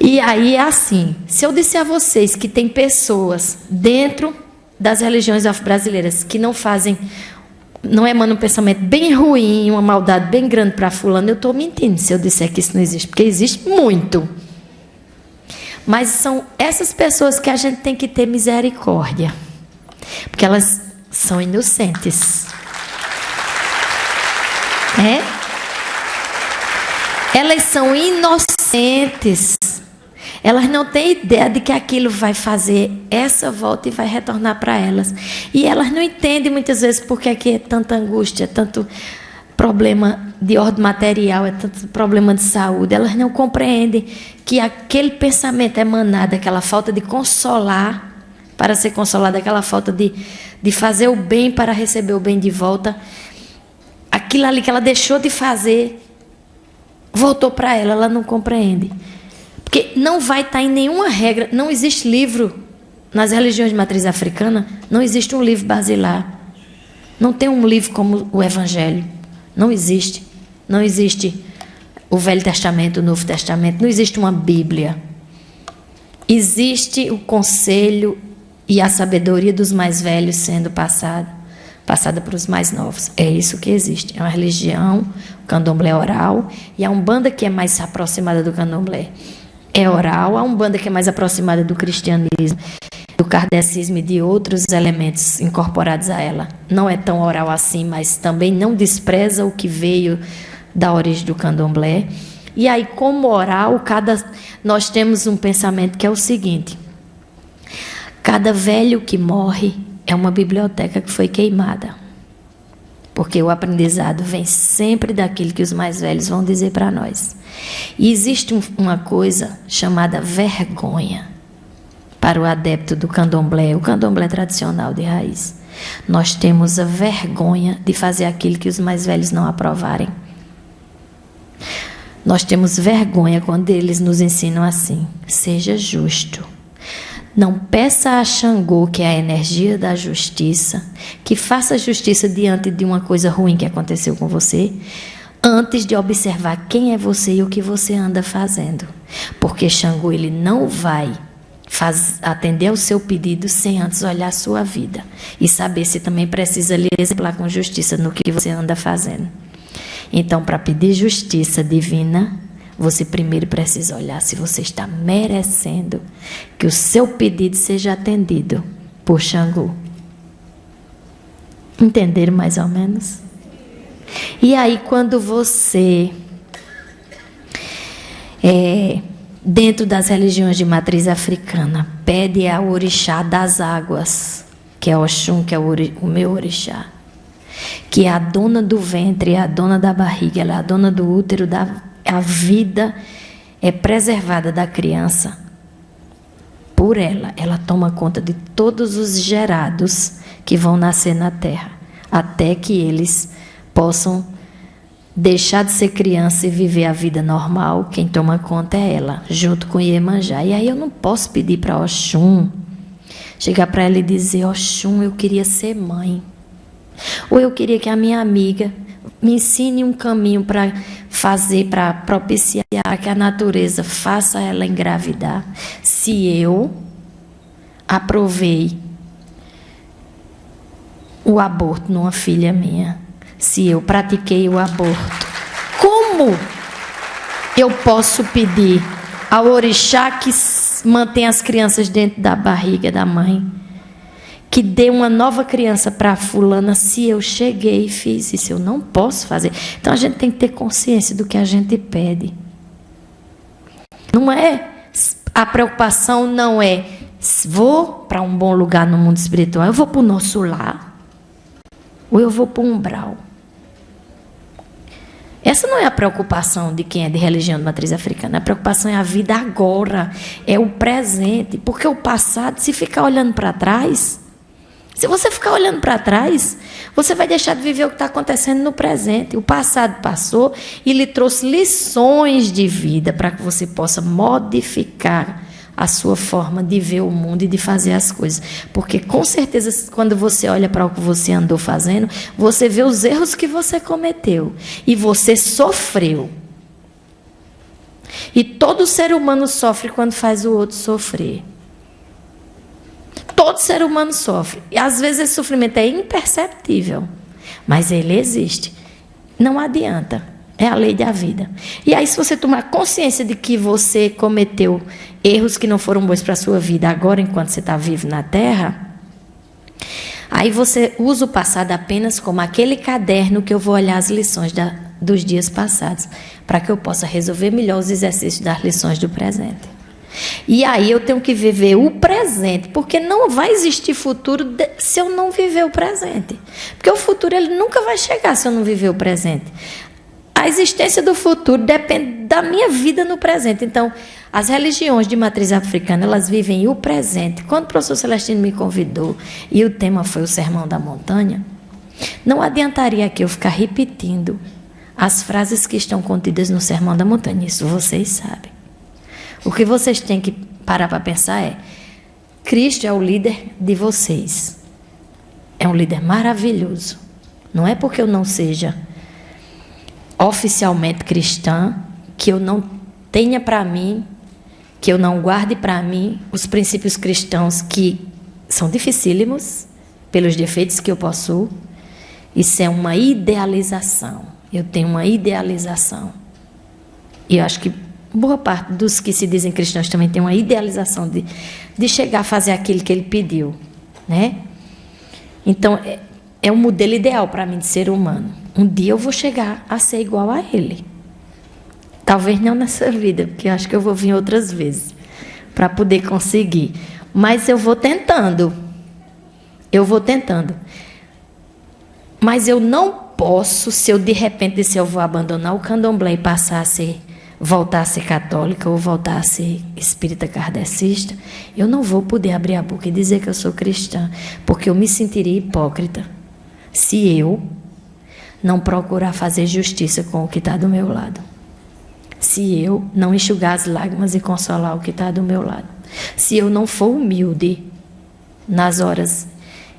E aí é assim, se eu disser a vocês que tem pessoas dentro das religiões afro-brasileiras que não emanam um pensamento bem ruim, uma maldade bem grande para fulano, eu estou mentindo se eu disser que isso não existe, porque existe muito. Mas são essas pessoas que a gente tem que ter misericórdia, porque elas são inocentes. Elas são inocentes. Elas não têm ideia de que aquilo vai fazer essa volta e vai retornar para elas. E elas não entendem muitas vezes porque aqui é tanta angústia, tanto problema de ordem material, é tanto problema de saúde. Elas não compreendem que aquele pensamento emanado, aquela falta de consolar para ser consolada, aquela falta de fazer o bem para receber o bem de volta, aquilo ali que ela deixou de fazer, voltou para ela, ela não compreende. Porque não vai estar em nenhuma regra, não existe livro, nas religiões de matriz africana, não existe um livro basilar. Não tem um livro como o Evangelho. Não existe. Não existe o Velho Testamento, o Novo Testamento, não existe uma Bíblia. Existe o conselho e a sabedoria dos mais velhos sendo passada para os mais novos. É isso que existe. É uma religião, o candomblé oral, e a umbanda que é mais aproximada do candomblé é oral, a umbanda que é mais aproximada do cristianismo, do kardecismo e de outros elementos incorporados a ela. Não é tão oral assim, mas também não despreza o que veio da origem do candomblé. E aí, como oral, nós temos um pensamento que é o seguinte: cada velho que morre é uma biblioteca que foi queimada. Porque o aprendizado vem sempre daquilo que os mais velhos vão dizer para nós. E existe uma coisa chamada vergonha para o adepto do candomblé, o candomblé tradicional de raiz. Nós temos a vergonha de fazer aquilo que os mais velhos não aprovarem. Nós temos vergonha quando eles nos ensinam assim: seja justo. Não peça a Xangô, que é a energia da justiça, que faça justiça diante de uma coisa ruim que aconteceu com você, antes de observar quem é você e o que você anda fazendo. Porque Xangô, ele não vai atender ao seu pedido sem antes olhar a sua vida e saber se também precisa lhe exemplar com justiça no que você anda fazendo. Então, para pedir justiça divina, você primeiro precisa olhar se você está merecendo que o seu pedido seja atendido por Xangô. Entenderam mais ou menos? E aí, quando você Dentro das religiões de matriz africana, pede ao orixá das águas, que é Oxum, que é o meu orixá, que é a dona do ventre, é a dona da barriga, ela é a dona do útero, a vida é preservada da criança por ela. Ela toma conta de todos os gerados que vão nascer na terra, até que eles possam deixar de ser criança e viver a vida normal. Quem toma conta é ela, junto com Iemanjá. E aí eu não posso pedir para Oxum, chegar para ela e dizer: Oxum, eu queria ser mãe. Ou eu queria que a minha amiga me ensine um caminho para fazer, para propiciar que a natureza faça ela engravidar. Se eu aprovei o aborto numa filha minha, se eu pratiquei o aborto, como eu posso pedir ao orixá que mantém as crianças dentro da barriga da mãe, que dê uma nova criança para fulana, se eu cheguei e fiz isso? Eu não posso fazer. Então a gente tem que ter consciência do que a gente pede. Não é, a preocupação não é: vou para um bom lugar no mundo espiritual, eu vou para o nosso lar, ou eu vou para o umbral. Essa não é a preocupação de quem é de religião de matriz africana. A preocupação é a vida agora, é o presente. Porque o passado, se ficar olhando para trás, se você ficar olhando para trás, você vai deixar de viver o que está acontecendo no presente. O passado passou e lhe trouxe lições de vida para que você possa modificar a sua forma de ver o mundo e de fazer as coisas. Porque, com certeza, quando você olha para o que você andou fazendo, você vê os erros que você cometeu. E você sofreu. E todo ser humano sofre quando faz o outro sofrer. Todo ser humano sofre. E, às vezes, esse sofrimento é imperceptível. Mas ele existe. Não adianta. É a lei da vida. E aí, se você tomar consciência de que você cometeu erros que não foram bons para a sua vida agora, enquanto você está vivo na Terra, aí você usa o passado apenas como aquele caderno que eu vou olhar as lições dos dias passados, para que eu possa resolver melhor os exercícios das lições do presente. E aí eu tenho que viver o presente, porque não vai existir futuro se eu não viver o presente. Porque o futuro ele nunca vai chegar se eu não viver o presente. A existência do futuro depende da minha vida no presente. Então, as religiões de matriz africana, elas vivem o presente. Quando o professor Celestino me convidou e o tema foi o Sermão da Montanha, não adiantaria aqui eu ficar repetindo as frases que estão contidas no Sermão da Montanha. Isso vocês sabem. O que vocês têm que parar para pensar é: Cristo é o líder de vocês. É um líder maravilhoso. Não é porque eu não seja oficialmente cristã que eu não tenha para mim, que eu não guarde para mim os princípios cristãos, que são dificílimos pelos defeitos que eu possuo. Isso é uma idealização. Eu tenho uma idealização. E eu acho que boa parte dos que se dizem cristãos também tem uma idealização de chegar a fazer aquilo que ele pediu, né? Então, é um modelo ideal para mim de ser humano. Um dia eu vou chegar a ser igual a ele. Talvez não nessa vida, porque eu acho que eu vou vir outras vezes para poder conseguir. Mas eu vou tentando. Mas eu não posso, se eu de repente disser eu vou abandonar o candomblé e voltar a ser católica ou voltar a ser espírita kardecista, eu não vou poder abrir a boca e dizer que eu sou cristã, porque eu me sentiria hipócrita se eu não procurar fazer justiça com o que está do meu lado. Se eu não enxugar as lágrimas e consolar o que está do meu lado. Se eu não for humilde nas horas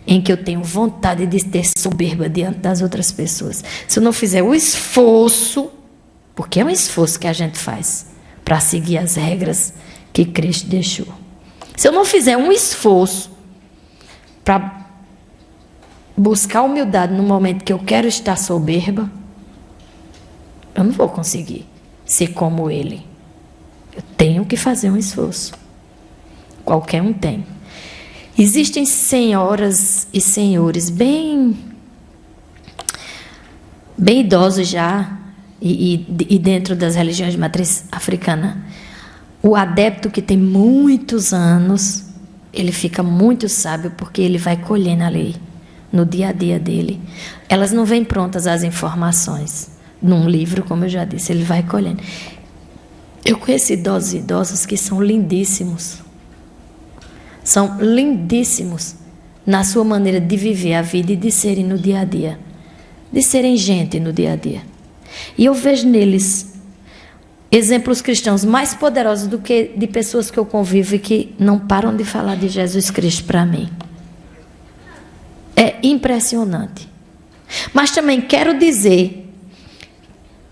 em que eu tenho vontade de ter soberba diante das outras pessoas. Se eu não fizer o esforço, porque é um esforço que a gente faz para seguir as regras que Cristo deixou. Se eu não fizer um esforço para buscar humildade no momento que eu quero estar soberba, eu não vou conseguir ser como ele. Eu tenho que fazer um esforço. Qualquer um tem. Existem senhoras e senhores bem idosos já, e dentro das religiões de matriz africana, o adepto que tem muitos anos, ele fica muito sábio porque ele vai colhendo ali, no dia a dia dele. Elas não vêm prontas as informações. Num livro, como eu já disse, ele vai colhendo. Eu conheço idosos e idosas que são lindíssimos. São lindíssimos na sua maneira de viver a vida e de serem no dia a dia. De serem gente no dia a dia. E eu vejo neles exemplos cristãos mais poderosos do que de pessoas que eu convivo e que não param de falar de Jesus Cristo para mim. É impressionante. Mas também quero dizer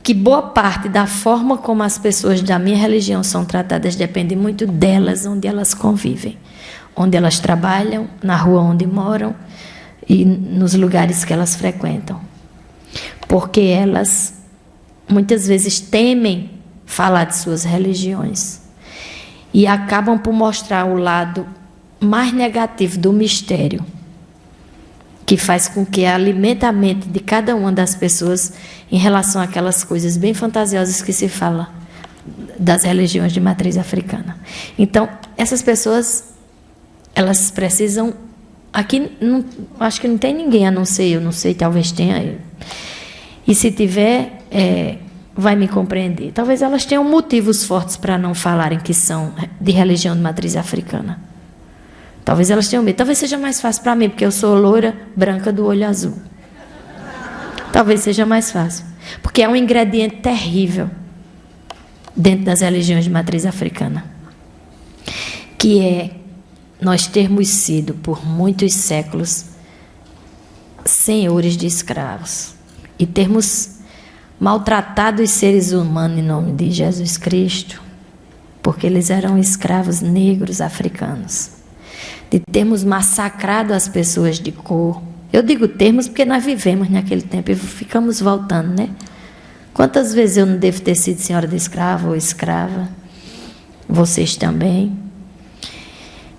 que boa parte da forma como as pessoas da minha religião são tratadas depende muito delas, onde elas convivem, onde elas trabalham, na rua onde moram e nos lugares que elas frequentam. Porque elas muitas vezes temem falar de suas religiões e acabam por mostrar o lado mais negativo do mistério, que faz com que alimenta a mente de cada uma das pessoas em relação àquelas coisas bem fantasiosas que se fala das religiões de matriz africana. Então, essas pessoas, elas precisam... Aqui, não, acho que não tem ninguém a não ser eu, não sei, talvez tenha eu. E se tiver, vai me compreender. Talvez elas tenham motivos fortes para não falarem que são de religião de matriz africana. Talvez elas tenham medo. Talvez seja mais fácil para mim, porque eu sou loira, branca, do olho azul. Talvez seja mais fácil. Porque é um ingrediente terrível dentro das religiões de matriz africana. Que é nós termos sido, por muitos séculos, senhores de escravos. E termos maltratado os seres humanos em nome de Jesus Cristo, porque eles eram escravos negros africanos. De termos massacrado as pessoas de cor. Eu digo termos porque nós vivemos naquele tempo e ficamos voltando, né? Quantas vezes eu não devo ter sido senhora de escravo ou escrava? Vocês também.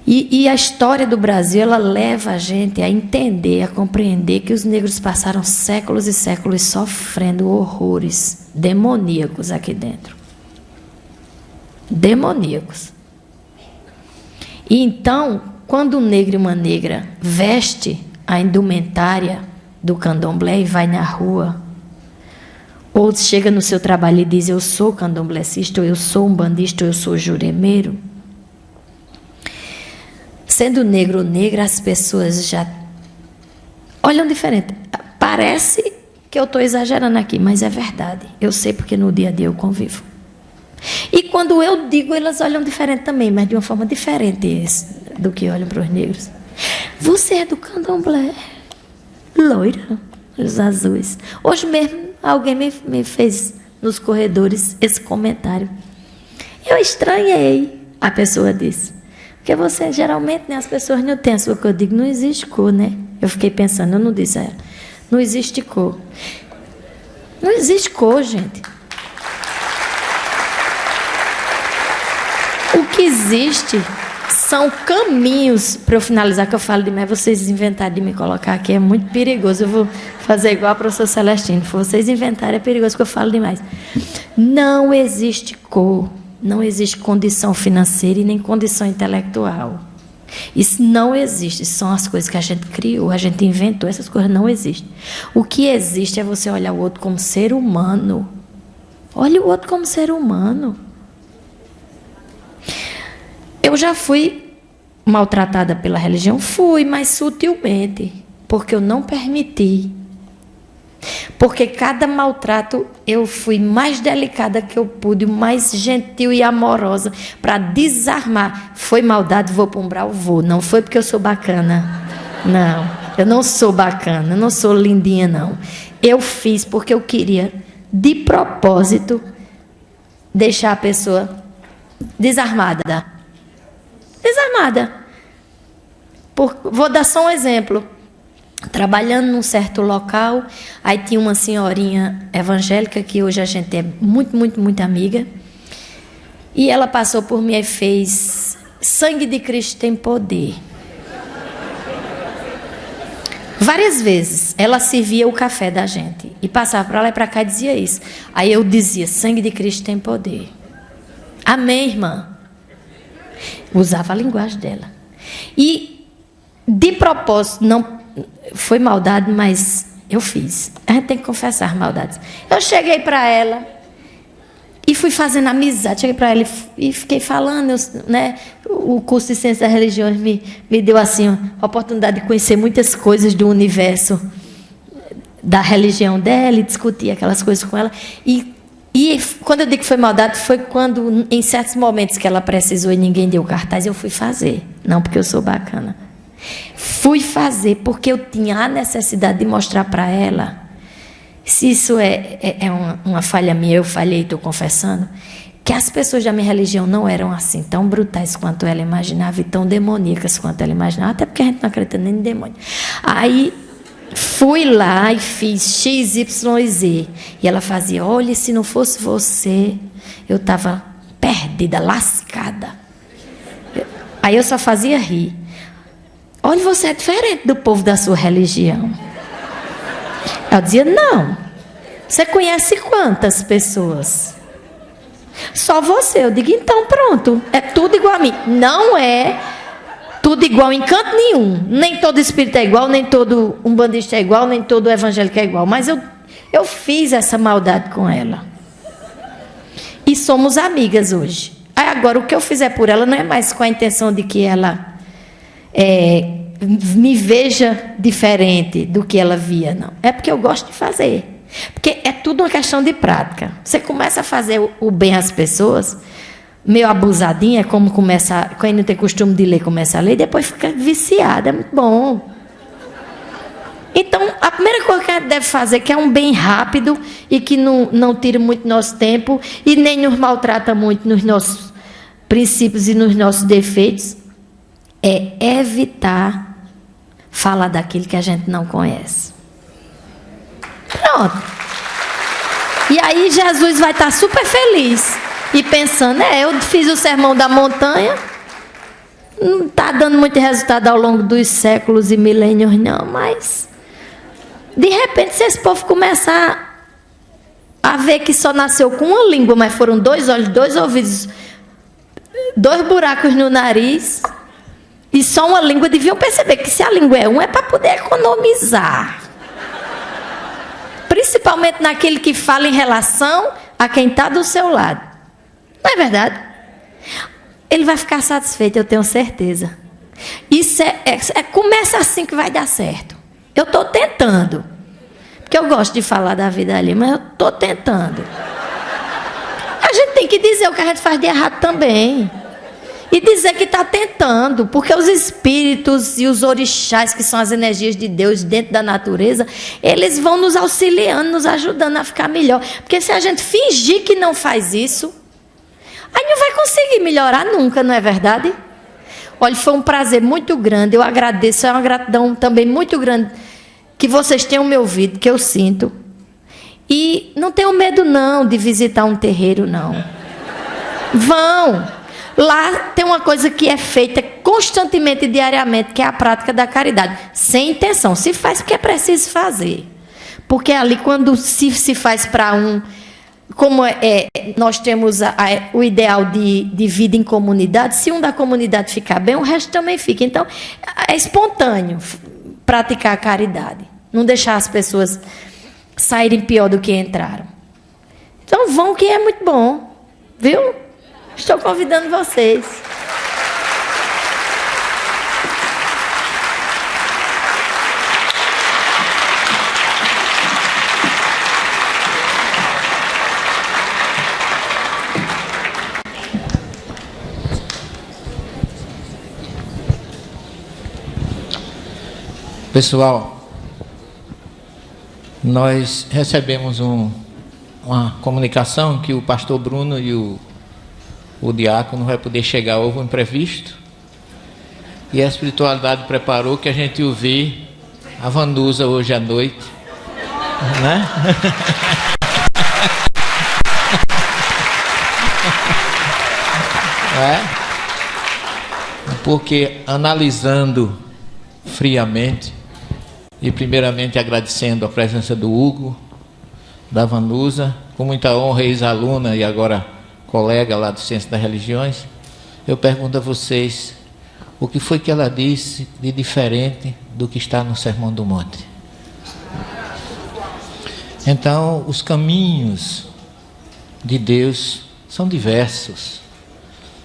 E a história do Brasil, ela leva a gente a entender, a compreender que os negros passaram séculos e séculos sofrendo horrores demoníacos aqui dentro. Demoníacos. E então, quando um negro e uma negra veste a indumentária do candomblé e vai na rua, ou chega no seu trabalho e diz, eu sou candomblécista, ou eu sou umbandista, ou eu sou juremeiro, sendo negro ou negra, as pessoas já olham diferente. Parece que eu estou exagerando aqui, mas é verdade. Eu sei porque no dia a dia eu convivo. E quando eu digo, elas olham diferente também, mas de uma forma diferente do que olham para os negros. Você é do candomblé, loira, olhos azuis. Hoje mesmo alguém me fez nos corredores esse comentário. Eu estranhei, a pessoa disse. Porque você, geralmente, né, as pessoas não têm a sua cor. Eu digo, não existe cor, né? Eu fiquei pensando, eu não disse a ela. Não existe cor. Não existe cor, gente. O que existe são caminhos, para eu finalizar, que eu falo demais, vocês inventarem de me colocar aqui, é muito perigoso. Eu vou fazer igual a professora Celestino. Se vocês inventarem, é perigoso, porque eu falo demais. Não existe cor. Não existe condição financeira e nem condição intelectual. Isso não existe. Isso são as coisas que a gente criou, a gente inventou. Essas coisas não existem. O que existe é você olhar o outro como ser humano. Olhe o outro como ser humano. Eu já fui maltratada pela religião? Fui, mas sutilmente. Porque eu não permiti. Porque cada maltrato eu fui mais delicada que eu pude, mais gentil e amorosa para desarmar. Foi maldade, vou para o umbral, vou. Não foi porque eu sou bacana. Não, eu não sou bacana, eu não sou lindinha, não. Eu fiz porque eu queria, de propósito, deixar a pessoa desarmada. Desarmada. Vou dar só um exemplo. Trabalhando num certo local, aí tinha uma senhorinha evangélica, que hoje a gente é muito, muito, muito amiga, e ela passou por mim e fez, sangue de Cristo tem poder. Várias vezes ela servia o café da gente e passava para lá e para cá e dizia isso. Aí eu dizia: sangue de Cristo tem poder. Amém, irmã? Usava a linguagem dela. E de propósito, não foi maldade, mas eu fiz. A gente tem que confessar as maldades. Eu cheguei para ela e fui fazendo amizade. Cheguei para ela e fiquei falando, né? O curso de Ciências das Religiões me deu assim a oportunidade de conhecer muitas coisas do universo da religião dela e discutir aquelas coisas com ela. E quando eu digo que foi maldade, foi quando, em certos momentos que ela precisou e ninguém deu cartaz, eu fui fazer. Não porque eu sou bacana. Fui fazer porque eu tinha a necessidade de mostrar para ela. Se isso é uma falha minha, eu falhei, estou confessando, que as pessoas da minha religião não eram assim, tão brutais quanto ela imaginava e tão demoníacas quanto ela imaginava, até porque a gente não acredita nem em demônio. Aí fui lá e fiz X, Y e Z. E ela fazia: olha, se não fosse você, eu estava perdida, lascada. Aí eu só fazia rir. Olha, você é diferente do povo da sua religião. Ela dizia: não. Você conhece quantas pessoas? Só você. Eu digo: então pronto, é tudo igual a mim. Não é tudo igual em canto nenhum. Nem todo espírito é igual, nem todo umbandista é igual, nem todo evangélico é igual. Mas eu fiz essa maldade com ela. E somos amigas hoje. Aí agora, o que eu fizer por ela não é mais com a intenção de que ela me veja diferente do que ela via, não. É porque eu gosto de fazer. Porque é tudo uma questão de prática. Você começa a fazer o bem às pessoas, meio abusadinha, como começa, quem não tem costume de ler, começa a ler, e depois fica viciada. É muito bom. Então, a primeira coisa que a gente deve fazer, que é um bem rápido e que não tira muito nosso tempo e nem nos maltrata muito nos nossos princípios e nos nossos defeitos, é evitar falar daquilo que a gente não conhece. Pronto. E aí Jesus vai estar super feliz e pensando: eu fiz o sermão da montanha, não está dando muito resultado ao longo dos séculos e milênios não, mas de repente, se esse povo começar a ver que só nasceu com uma língua, mas foram 2 olhos, 2 ouvidos, 2 buracos no nariz e só uma língua, deviam perceber que se a língua é uma, é para poder economizar. Principalmente naquele que fala em relação a quem está do seu lado. Não é verdade? Ele vai ficar satisfeito, eu tenho certeza. Isso começa assim que vai dar certo. Eu estou tentando. Porque eu gosto de falar da vida ali, mas eu estou tentando. A gente tem que dizer o que a gente faz de errado também. E dizer que está tentando, porque os espíritos e os orixás, que são as energias de Deus dentro da natureza, eles vão nos auxiliando, nos ajudando a ficar melhor. Porque se a gente fingir que não faz isso, aí não vai conseguir melhorar nunca, não é verdade? Olha, foi um prazer muito grande, eu agradeço, é uma gratidão também muito grande que vocês tenham me ouvido, que eu sinto. E não tenham medo não de visitar um terreiro, não. Vão! Lá tem uma coisa que é feita constantemente e diariamente, que é a prática da caridade. Sem intenção. Se faz porque é preciso fazer. Porque ali, quando se faz para um... Como nós temos o ideal de vida em comunidade, se um da comunidade ficar bem, o resto também fica. Então, é espontâneo praticar a caridade. Não deixar as pessoas saírem pior do que entraram. Então, vão, que é muito bom. Viu? Estou convidando vocês.
Pessoal, nós recebemos uma comunicação que o pastor Bruno e o diácono vai poder chegar. Houve um imprevisto e a espiritualidade preparou que a gente ouvir a Vanusa hoje à noite, né? Porque analisando friamente, E primeiramente agradecendo a presença do Hugo, da Vanusa, com muita honra, ex-aluna e agora colega lá do Ciência das Religiões. Eu pergunto a vocês, o que foi que ela disse de diferente do que está no Sermão do Monte? Então, os caminhos de Deus são diversos,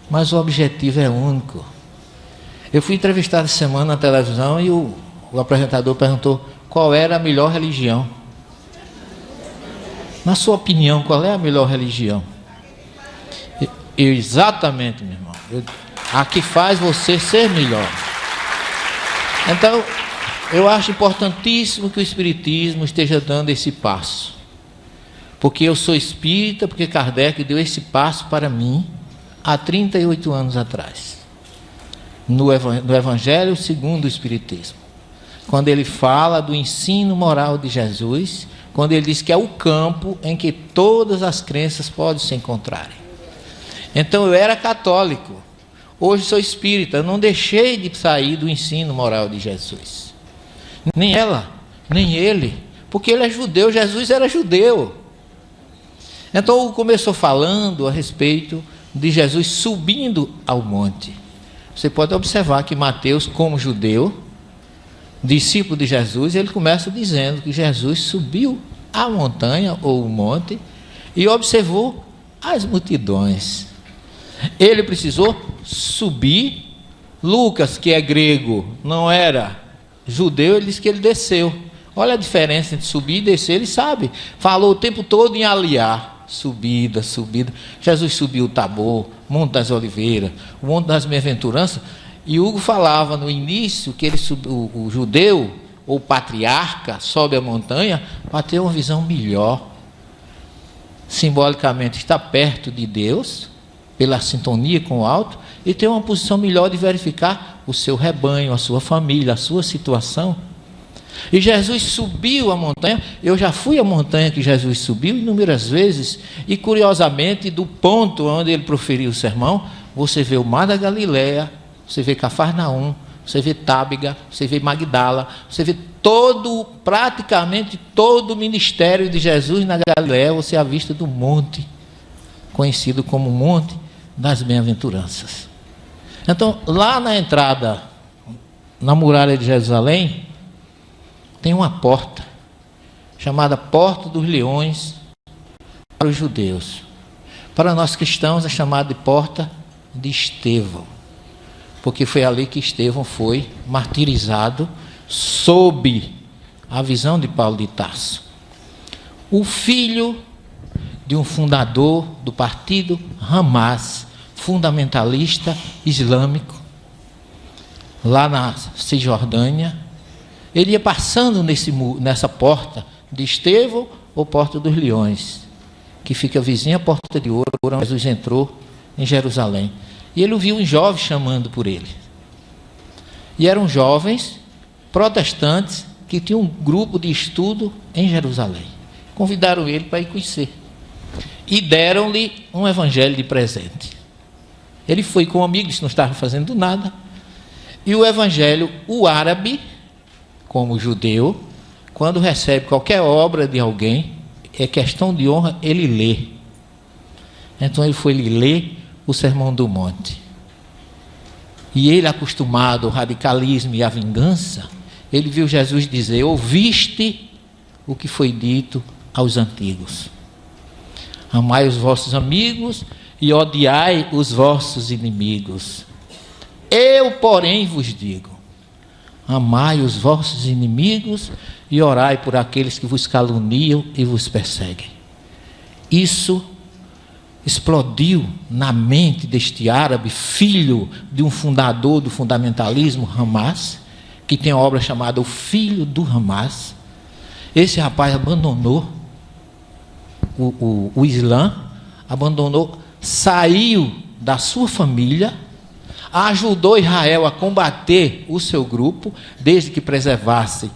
mas o objetivo é único. Eu fui entrevistado essa semana na televisão e o apresentador perguntou qual era a melhor religião. Na sua opinião, qual é a melhor religião? Exatamente, meu irmão. A que faz você ser melhor. Então, eu acho importantíssimo que o Espiritismo esteja dando esse passo. Porque eu sou espírita, porque Kardec deu esse passo para mim há 38 anos atrás. No Evangelho segundo o Espiritismo. Quando ele fala do ensino moral de Jesus, quando ele diz que é o campo em que todas as crenças podem se encontrarem. Então eu era católico, hoje sou espírita, eu não deixei de sair do ensino moral de Jesus. Nem ela, nem ele, porque ele é judeu, Jesus era judeu. Então começou falando a respeito de Jesus subindo ao monte. Você pode observar que Mateus, como judeu, discípulo de Jesus, ele começa dizendo que Jesus subiu a montanha ou o monte e observou as multidões. Ele precisou subir. Lucas, que é grego, não era judeu, ele disse que ele desceu. Olha a diferença entre subir e descer, ele sabe. Falou o tempo todo em aliar, subida, subida. Jesus subiu o Tabor, Monte das Oliveiras, o Monte das Bem-aventuranças. E Hugo falava no início que ele subiu, o judeu ou o patriarca sobe a montanha para ter uma visão melhor. Simbolicamente está perto de Deus, pela sintonia com o alto, e ter uma posição melhor de verificar o seu rebanho, a sua família, a sua situação. E Jesus subiu a montanha. Eu já fui à montanha que Jesus subiu inúmeras vezes, e curiosamente, do ponto onde ele proferiu o sermão, você vê o Mar da Galileia, você vê Cafarnaum, você vê Tábiga, você vê Magdala, você vê praticamente todo o ministério de Jesus na Galileia, você avista do monte, conhecido como Monte das Bem-aventuranças. Então, lá na entrada, na muralha de Jerusalém, tem uma porta, chamada Porta dos Leões, para os judeus. Para nós cristãos é chamada de Porta de Estevão, porque foi ali que Estevão foi martirizado, sob a visão de Paulo de Tarso. O filho de um fundador do partido Hamas, fundamentalista islâmico, lá na Cisjordânia, ele ia passando nessa porta de Estevão ou Porta dos Leões, que fica vizinha à Porta de Ouro, onde Jesus entrou em Jerusalém. E ele ouviu um jovem chamando por ele. E eram jovens protestantes que tinham um grupo de estudo em Jerusalém. Convidaram ele para ir conhecer. E deram-lhe um evangelho de presente. Ele foi com amigos, não estava fazendo nada. E o evangelho, o árabe, como judeu, quando recebe qualquer obra de alguém, é questão de honra, ele lê. Então ele foi ler o Sermão do Monte. E ele, acostumado ao radicalismo e à vingança, ele viu Jesus dizer: ouviste o que foi dito aos antigos. Amai os vossos amigos e odiai os vossos inimigos. Eu, porém, vos digo: amai os vossos inimigos e orai por aqueles que vos caluniam e vos perseguem. Isso explodiu na mente deste árabe, filho de um fundador do fundamentalismo, Hamas, que tem a obra chamada O Filho do Hamas. Esse rapaz abandonou o Islã, saiu da sua família, ajudou Israel a combater o seu grupo, desde que preservasse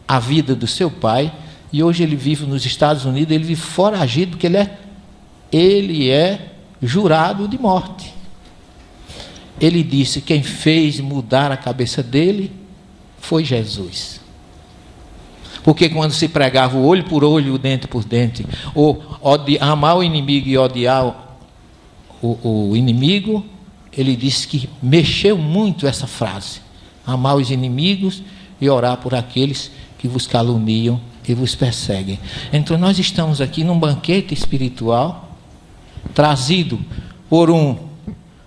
a vida do seu pai, e hoje ele vive nos Estados Unidos, ele vive foragido, porque ele é jurado de morte. Ele disse: quem fez mudar a cabeça dele foi Jesus. Porque quando se pregava o olho por olho, o dente por dente, ou amar o inimigo e odiar o inimigo, ele disse que mexeu muito essa frase: amar os inimigos e orar por aqueles que vos caluniam e vos perseguem. Então nós estamos aqui num banquete espiritual, trazido por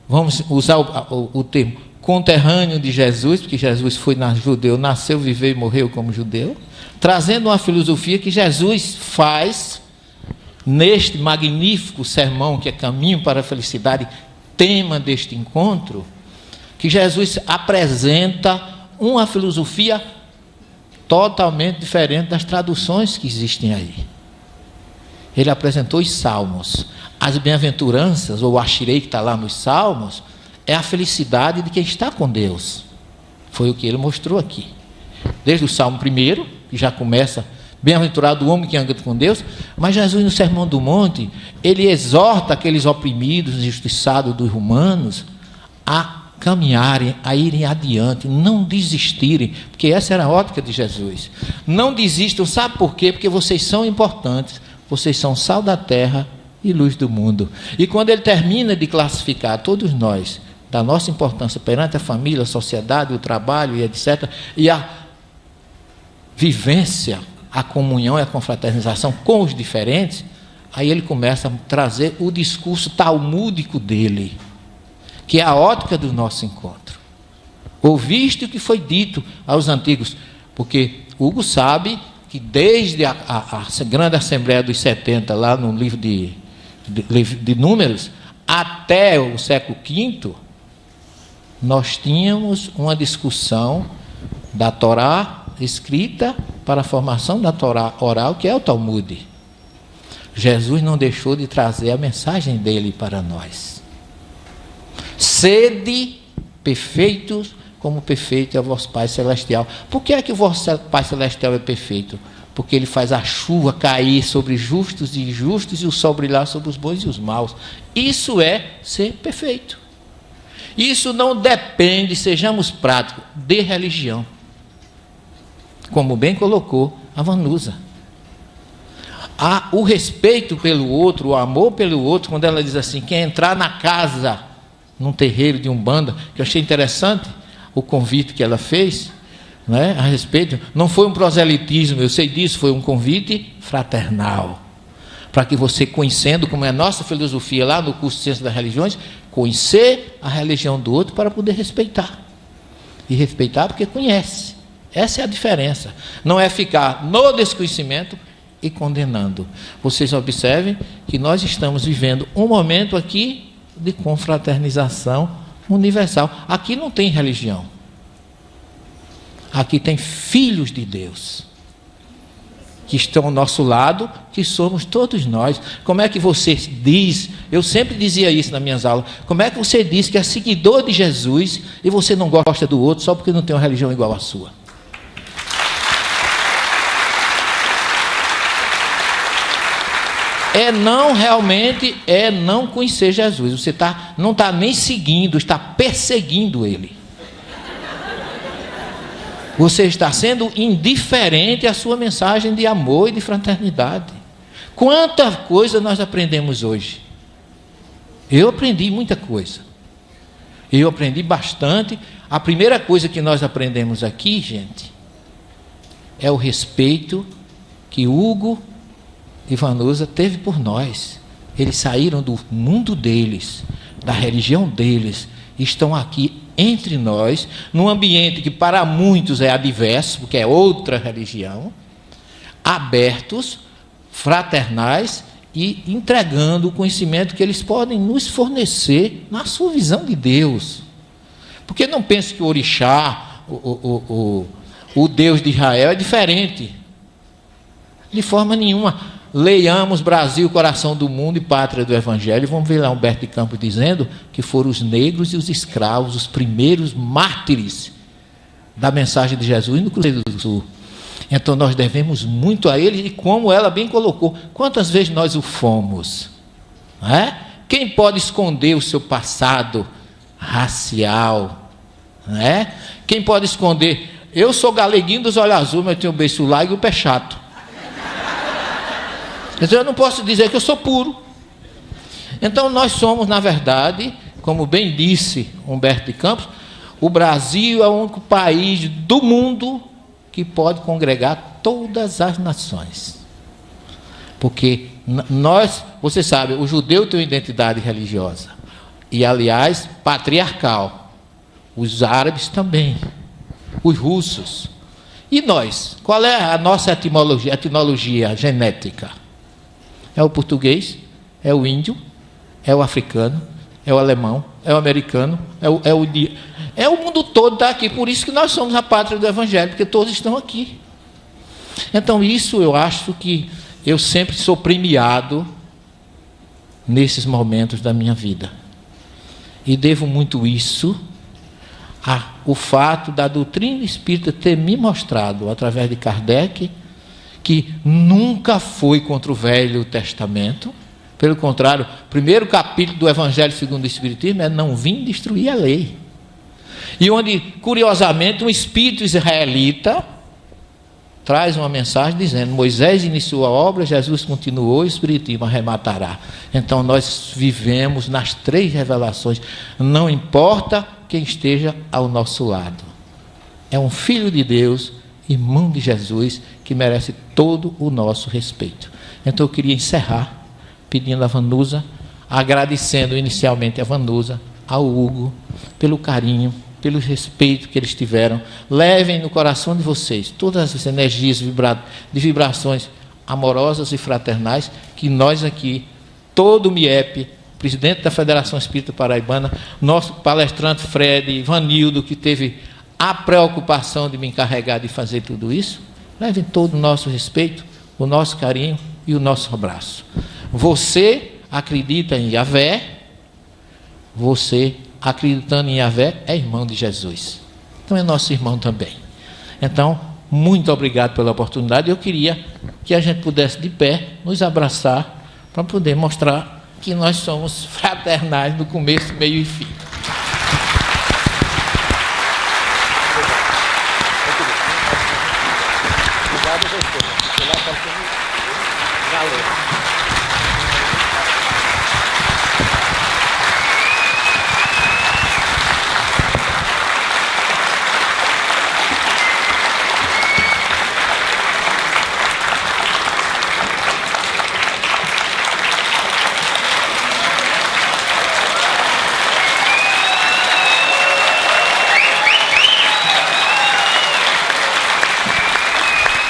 vamos usar o termo, conterrâneo de Jesus, porque Jesus foi judeu, nasceu, viveu e morreu como judeu, trazendo uma filosofia que Jesus faz neste magnífico sermão que é Caminho para a Felicidade, tema deste encontro, que Jesus apresenta uma filosofia totalmente diferente das traduções que existem aí. Ele apresentou os salmos. As bem-aventuranças, ou o Ashirei que está lá nos salmos, é a felicidade de quem está com Deus. Foi o que ele mostrou aqui. Desde o Salmo 1, que já começa, bem-aventurado o homem que anda com Deus, mas Jesus no Sermão do Monte, ele exorta aqueles oprimidos, injustiçados dos romanos, a caminharem, a irem adiante, não desistirem, porque essa era a ótica de Jesus. Não desistam, sabe por quê? Porque vocês são importantes, vocês são sal da terra e luz do mundo. E quando ele termina de classificar todos nós, da nossa importância perante a família, a sociedade, o trabalho e etc., e a vivência, a comunhão e a confraternização com os diferentes, aí ele começa a trazer o discurso talmúdico dele, que é a ótica do nosso encontro. Ouviste o que foi dito aos antigos, porque Hugo sabe que desde a grande Assembleia dos 70, lá no livro de Números, até o século V, nós tínhamos uma discussão da Torá escrita para a formação da Torá oral, que é o Talmud. Jesus não deixou de trazer a mensagem dele para nós. Sede perfeitos, como perfeito é o vosso Pai Celestial. Por que é que o vosso Pai Celestial é perfeito? Porque ele faz a chuva cair sobre justos e injustos e o sol brilhar sobre os bons e os maus. Isso é ser perfeito. Isso não depende, sejamos práticos, de religião. Como bem colocou a Vanusa. O respeito pelo outro, o amor pelo outro, quando ela diz assim, quem entrar na casa, num terreiro de Umbanda, que eu achei interessante o convite que ela fez, né, a respeito, não foi um proselitismo, eu sei disso, foi um convite fraternal, para que você, conhecendo, como é a nossa filosofia lá no curso de Ciência das Religiões, conhecer a religião do outro para poder respeitar, e respeitar porque conhece. Essa é a diferença, não é ficar no desconhecimento e condenando. Vocês observem que nós estamos vivendo um momento aqui de confraternização universal. Aqui não tem religião. Aqui tem filhos de Deus que estão ao nosso lado, que somos todos nós. Como é que você diz, eu sempre dizia isso nas minhas aulas, como é que você diz que é seguidor de Jesus e você não gosta do outro só porque não tem uma religião igual à sua? É não conhecer Jesus. Você não está nem seguindo, está perseguindo Ele. Você está sendo indiferente à sua mensagem de amor e de fraternidade. Quanta coisa nós aprendemos hoje. Eu aprendi muita coisa. Eu aprendi bastante. A primeira coisa que nós aprendemos aqui, gente, é o respeito que Hugo e Vanusa teve por nós. Eles saíram do mundo deles, da religião deles, e estão aqui entre nós, num ambiente que para muitos é adverso, porque é outra religião, abertos, fraternais e entregando o conhecimento que eles podem nos fornecer na sua visão de Deus. Porque não pense que o orixá, o Deus de Israel é diferente. De forma nenhuma. Leiamos Brasil, coração do mundo e pátria do Evangelho, e vamos ver lá Humberto de Campos dizendo que foram os negros e os escravos os primeiros mártires da mensagem de Jesus no Cruzeiro do Sul. Então nós devemos muito a ele, e como ela bem colocou, quantas vezes nós o fomos? Não é? Quem pode esconder o seu passado racial? Não é? Quem pode esconder eu sou galeguinho dos olhos azuis, mas eu tenho o beiço largo e o pé chato. Então eu não posso dizer que eu sou puro. Então nós somos, na verdade, como bem disse Humberto de Campos, o Brasil é o único país do mundo que pode congregar todas as nações. Porque nós, você sabe, o judeu tem uma identidade religiosa. E, aliás, patriarcal. Os árabes também. Os russos. E nós? Qual é a nossa etimologia genética? É o português, é o índio, é o africano, é o alemão, é o americano, é o mundo todo está aqui. Por isso que nós somos a pátria do Evangelho, porque todos estão aqui. Então, isso eu acho que eu sempre sou premiado nesses momentos da minha vida. E devo muito isso ao fato da doutrina espírita ter me mostrado, através de Kardec, que nunca foi contra o Velho Testamento. Pelo contrário, o primeiro capítulo do Evangelho segundo o Espiritismo é não vim destruir a lei. E onde, curiosamente, um espírito israelita traz uma mensagem dizendo: Moisés iniciou a obra, Jesus continuou, o Espiritismo arrematará. Então nós vivemos nas 3 revelações, não importa quem esteja ao nosso lado. É um filho de Deus, irmão de Jesus, que merece todo o nosso respeito. Então eu queria encerrar pedindo a Vanusa, agradecendo inicialmente a Vanusa, ao Hugo, pelo carinho, pelo respeito que eles tiveram. Levem no coração de vocês todas as energias de vibrações amorosas e fraternais que nós aqui, todo o MIEP, presidente da Federação Espírita Paraibana, nosso palestrante Fred, Ivanildo, que teve a preocupação de me encarregar de fazer tudo isso, levem todo o nosso respeito, o nosso carinho e o nosso abraço. Você acredita em Yahvé, você acreditando em Yahvé é irmão de Jesus, então é nosso irmão também. Então, muito obrigado pela oportunidade. Eu queria que a gente pudesse de pé nos abraçar para poder mostrar que nós somos fraternais no começo, meio e fim.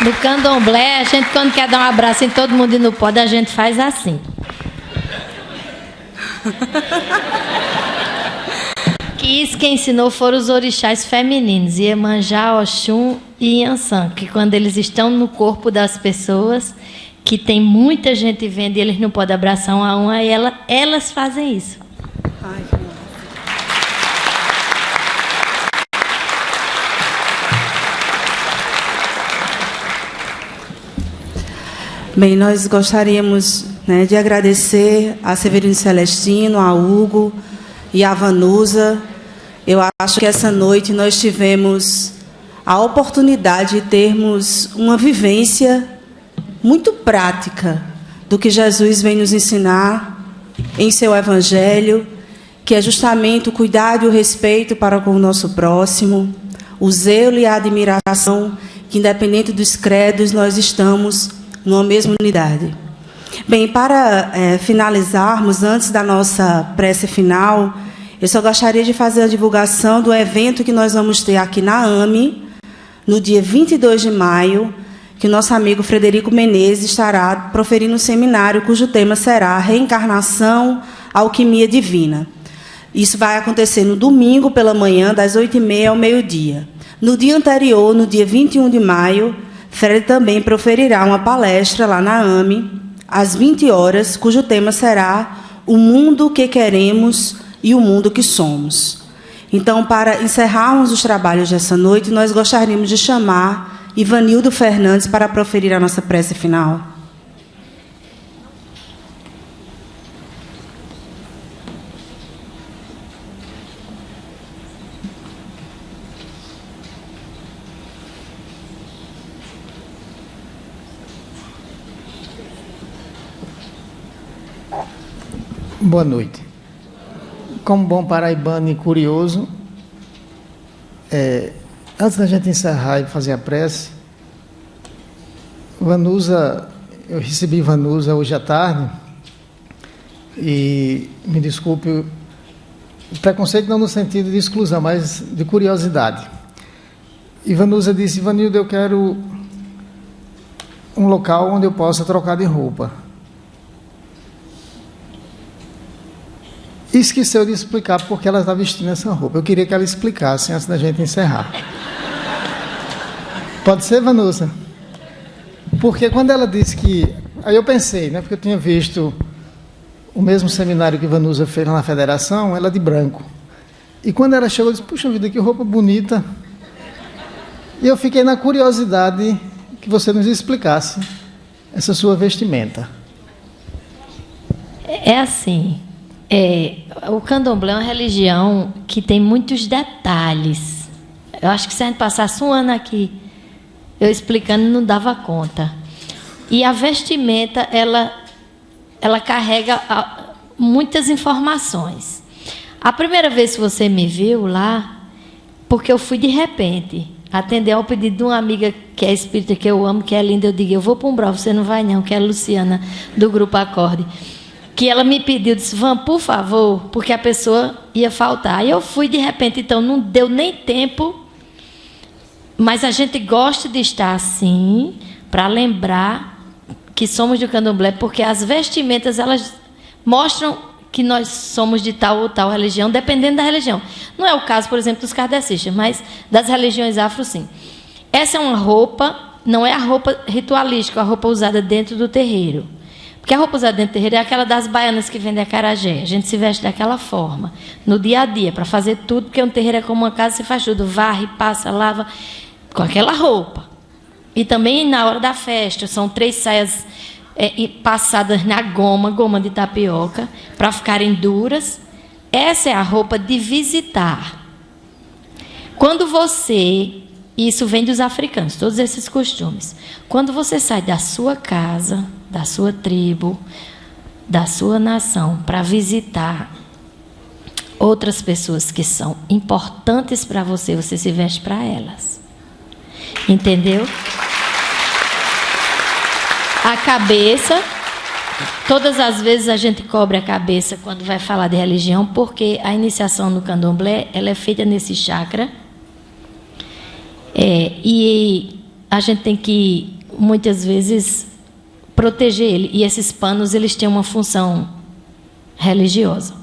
No candomblé, a gente, quando quer dar um abraço em todo mundo e não pode, a gente faz assim. Que isso quem ensinou foram os orixás femininos, Iemanjá, Oxum e Iansã, que quando eles estão no corpo das pessoas, que tem muita gente vendo e eles não podem abraçar um a um, aí elas fazem isso.
Ai, bem, nós gostaríamos, de agradecer a Severino Celestino, a Hugo e a Vanusa. Eu acho que essa noite nós tivemos a oportunidade de termos uma vivência muito prática do que Jesus vem nos ensinar em seu Evangelho, que é justamente o cuidado e o respeito para com o nosso próximo, o zelo e a admiração, que independente dos credos nós estamos numa mesma unidade. Bem, para finalizarmos, antes da nossa prece final, eu só gostaria de fazer a divulgação do evento que nós vamos ter aqui na AME, no dia 22 de maio, que o nosso amigo Frederico Menezes estará proferindo um seminário cujo tema será Reencarnação, Alquimia Divina. Isso vai acontecer no domingo pela manhã, das 8h30 ao meio-dia. No dia anterior, no dia 21 de maio, Fred também proferirá uma palestra lá na AME, às 20 horas, cujo tema será O Mundo que Queremos e o Mundo que Somos. Então, para encerrarmos os trabalhos dessa noite, nós gostaríamos de chamar Ivanildo Fernandes para proferir a nossa prece final.
Boa noite. Como bom paraibano e curioso, antes da gente encerrar e fazer a prece, Vanusa, eu recebi Vanusa hoje à tarde, e me desculpe, o preconceito não no sentido de exclusão, mas de curiosidade. E Vanusa disse: Ivanildo, eu quero um local onde eu possa trocar de roupa. E esqueceu de explicar porque ela está vestindo essa roupa. Eu queria que ela explicasse antes da gente encerrar. Pode ser, Vanusa? Porque quando ela disse que... Aí eu pensei, né? Porque eu tinha visto o mesmo seminário que Vanusa fez na federação, ela de branco. E quando ela chegou, eu disse: puxa vida, que roupa bonita. E eu fiquei na curiosidade que você nos explicasse essa sua vestimenta.
É assim... o candomblé é uma religião que tem muitos detalhes. Eu acho que se a gente passasse um ano aqui eu explicando, não dava conta. E a vestimenta, ela carrega muitas informações. A primeira vez que você me viu lá, porque eu fui de repente atender ao pedido de uma amiga que é espírita, que eu amo, que é linda, eu digo: eu vou para um brau, você não vai não, que é a Luciana, do Grupo Acorde. Que ela me pediu, disse: Van, por favor, porque a pessoa ia faltar. Aí eu fui de repente, então não deu nem tempo, mas a gente gosta de estar assim, para lembrar que somos do candomblé, porque as vestimentas, elas mostram que nós somos de tal ou tal religião, dependendo da religião. Não é o caso, por exemplo, dos kardecistas, mas das religiões afro, sim. Essa é uma roupa, não é a roupa ritualística, a roupa usada dentro do terreiro. Porque a roupa usada dentro do terreiro é aquela das baianas que vendem acarajé. A gente se veste daquela forma, no dia a dia, para fazer tudo, porque um terreiro é como uma casa, você faz tudo, varre, passa, lava, com aquela roupa. E também na hora da festa, são 3 saias passadas na goma de tapioca, para ficarem duras. Essa é a roupa de visitar. Quando você... Isso vem dos africanos, todos esses costumes. Quando você sai da sua casa, da sua tribo, da sua nação, para visitar outras pessoas que são importantes para você, você se veste para elas. Entendeu? A cabeça, todas as vezes a gente cobre a cabeça quando vai falar de religião, porque a iniciação no candomblé, ela é feita nesse chakra. E a gente tem que, muitas vezes, proteger ele. E esses panos, eles têm uma função religiosa.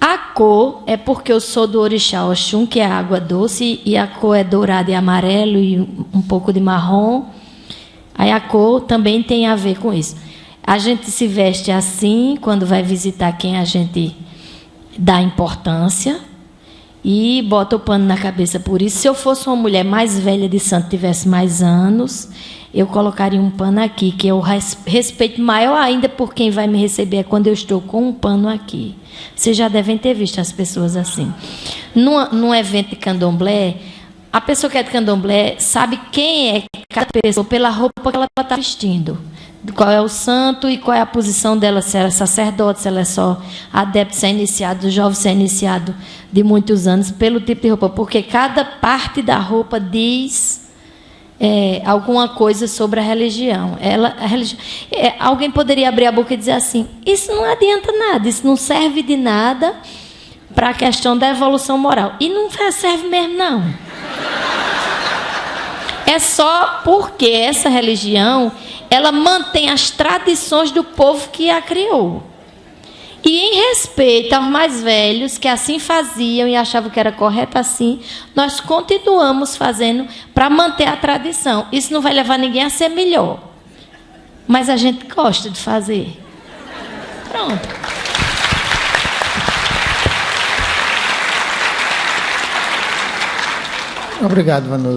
A cor é porque eu sou do orixá Oxum, que é a água doce, e a cor é dourada e amarelo e um pouco de marrom. Aí a cor também tem a ver com isso. A gente se veste assim quando vai visitar quem a gente dá importância, e bota o pano na cabeça por isso. Se eu fosse uma mulher mais velha de santo, tivesse mais anos, eu colocaria um pano aqui, que eu respeito maior ainda por quem vai me receber, é quando eu estou com um pano aqui. Vocês já devem ter visto as pessoas assim. Num evento de candomblé, a pessoa que é de candomblé sabe quem é cada pessoa pela roupa que ela está vestindo. Qual é o santo e qual é a posição dela, se ela é sacerdote, se ela é só adepto, se é iniciado, jovem, se é iniciado de muitos anos, pelo tipo de roupa, porque cada parte da roupa diz alguma coisa sobre a religião. Alguém poderia abrir a boca e dizer assim: isso não adianta nada, isso não serve de nada para a questão da evolução moral. E não serve mesmo, não. É só porque essa religião, ela mantém as tradições do povo que a criou. E em respeito aos mais velhos, que assim faziam e achavam que era correto assim, nós continuamos fazendo para manter a tradição. Isso não vai levar ninguém a ser melhor. Mas a gente gosta de fazer. Pronto.
Obrigado, Vanusa.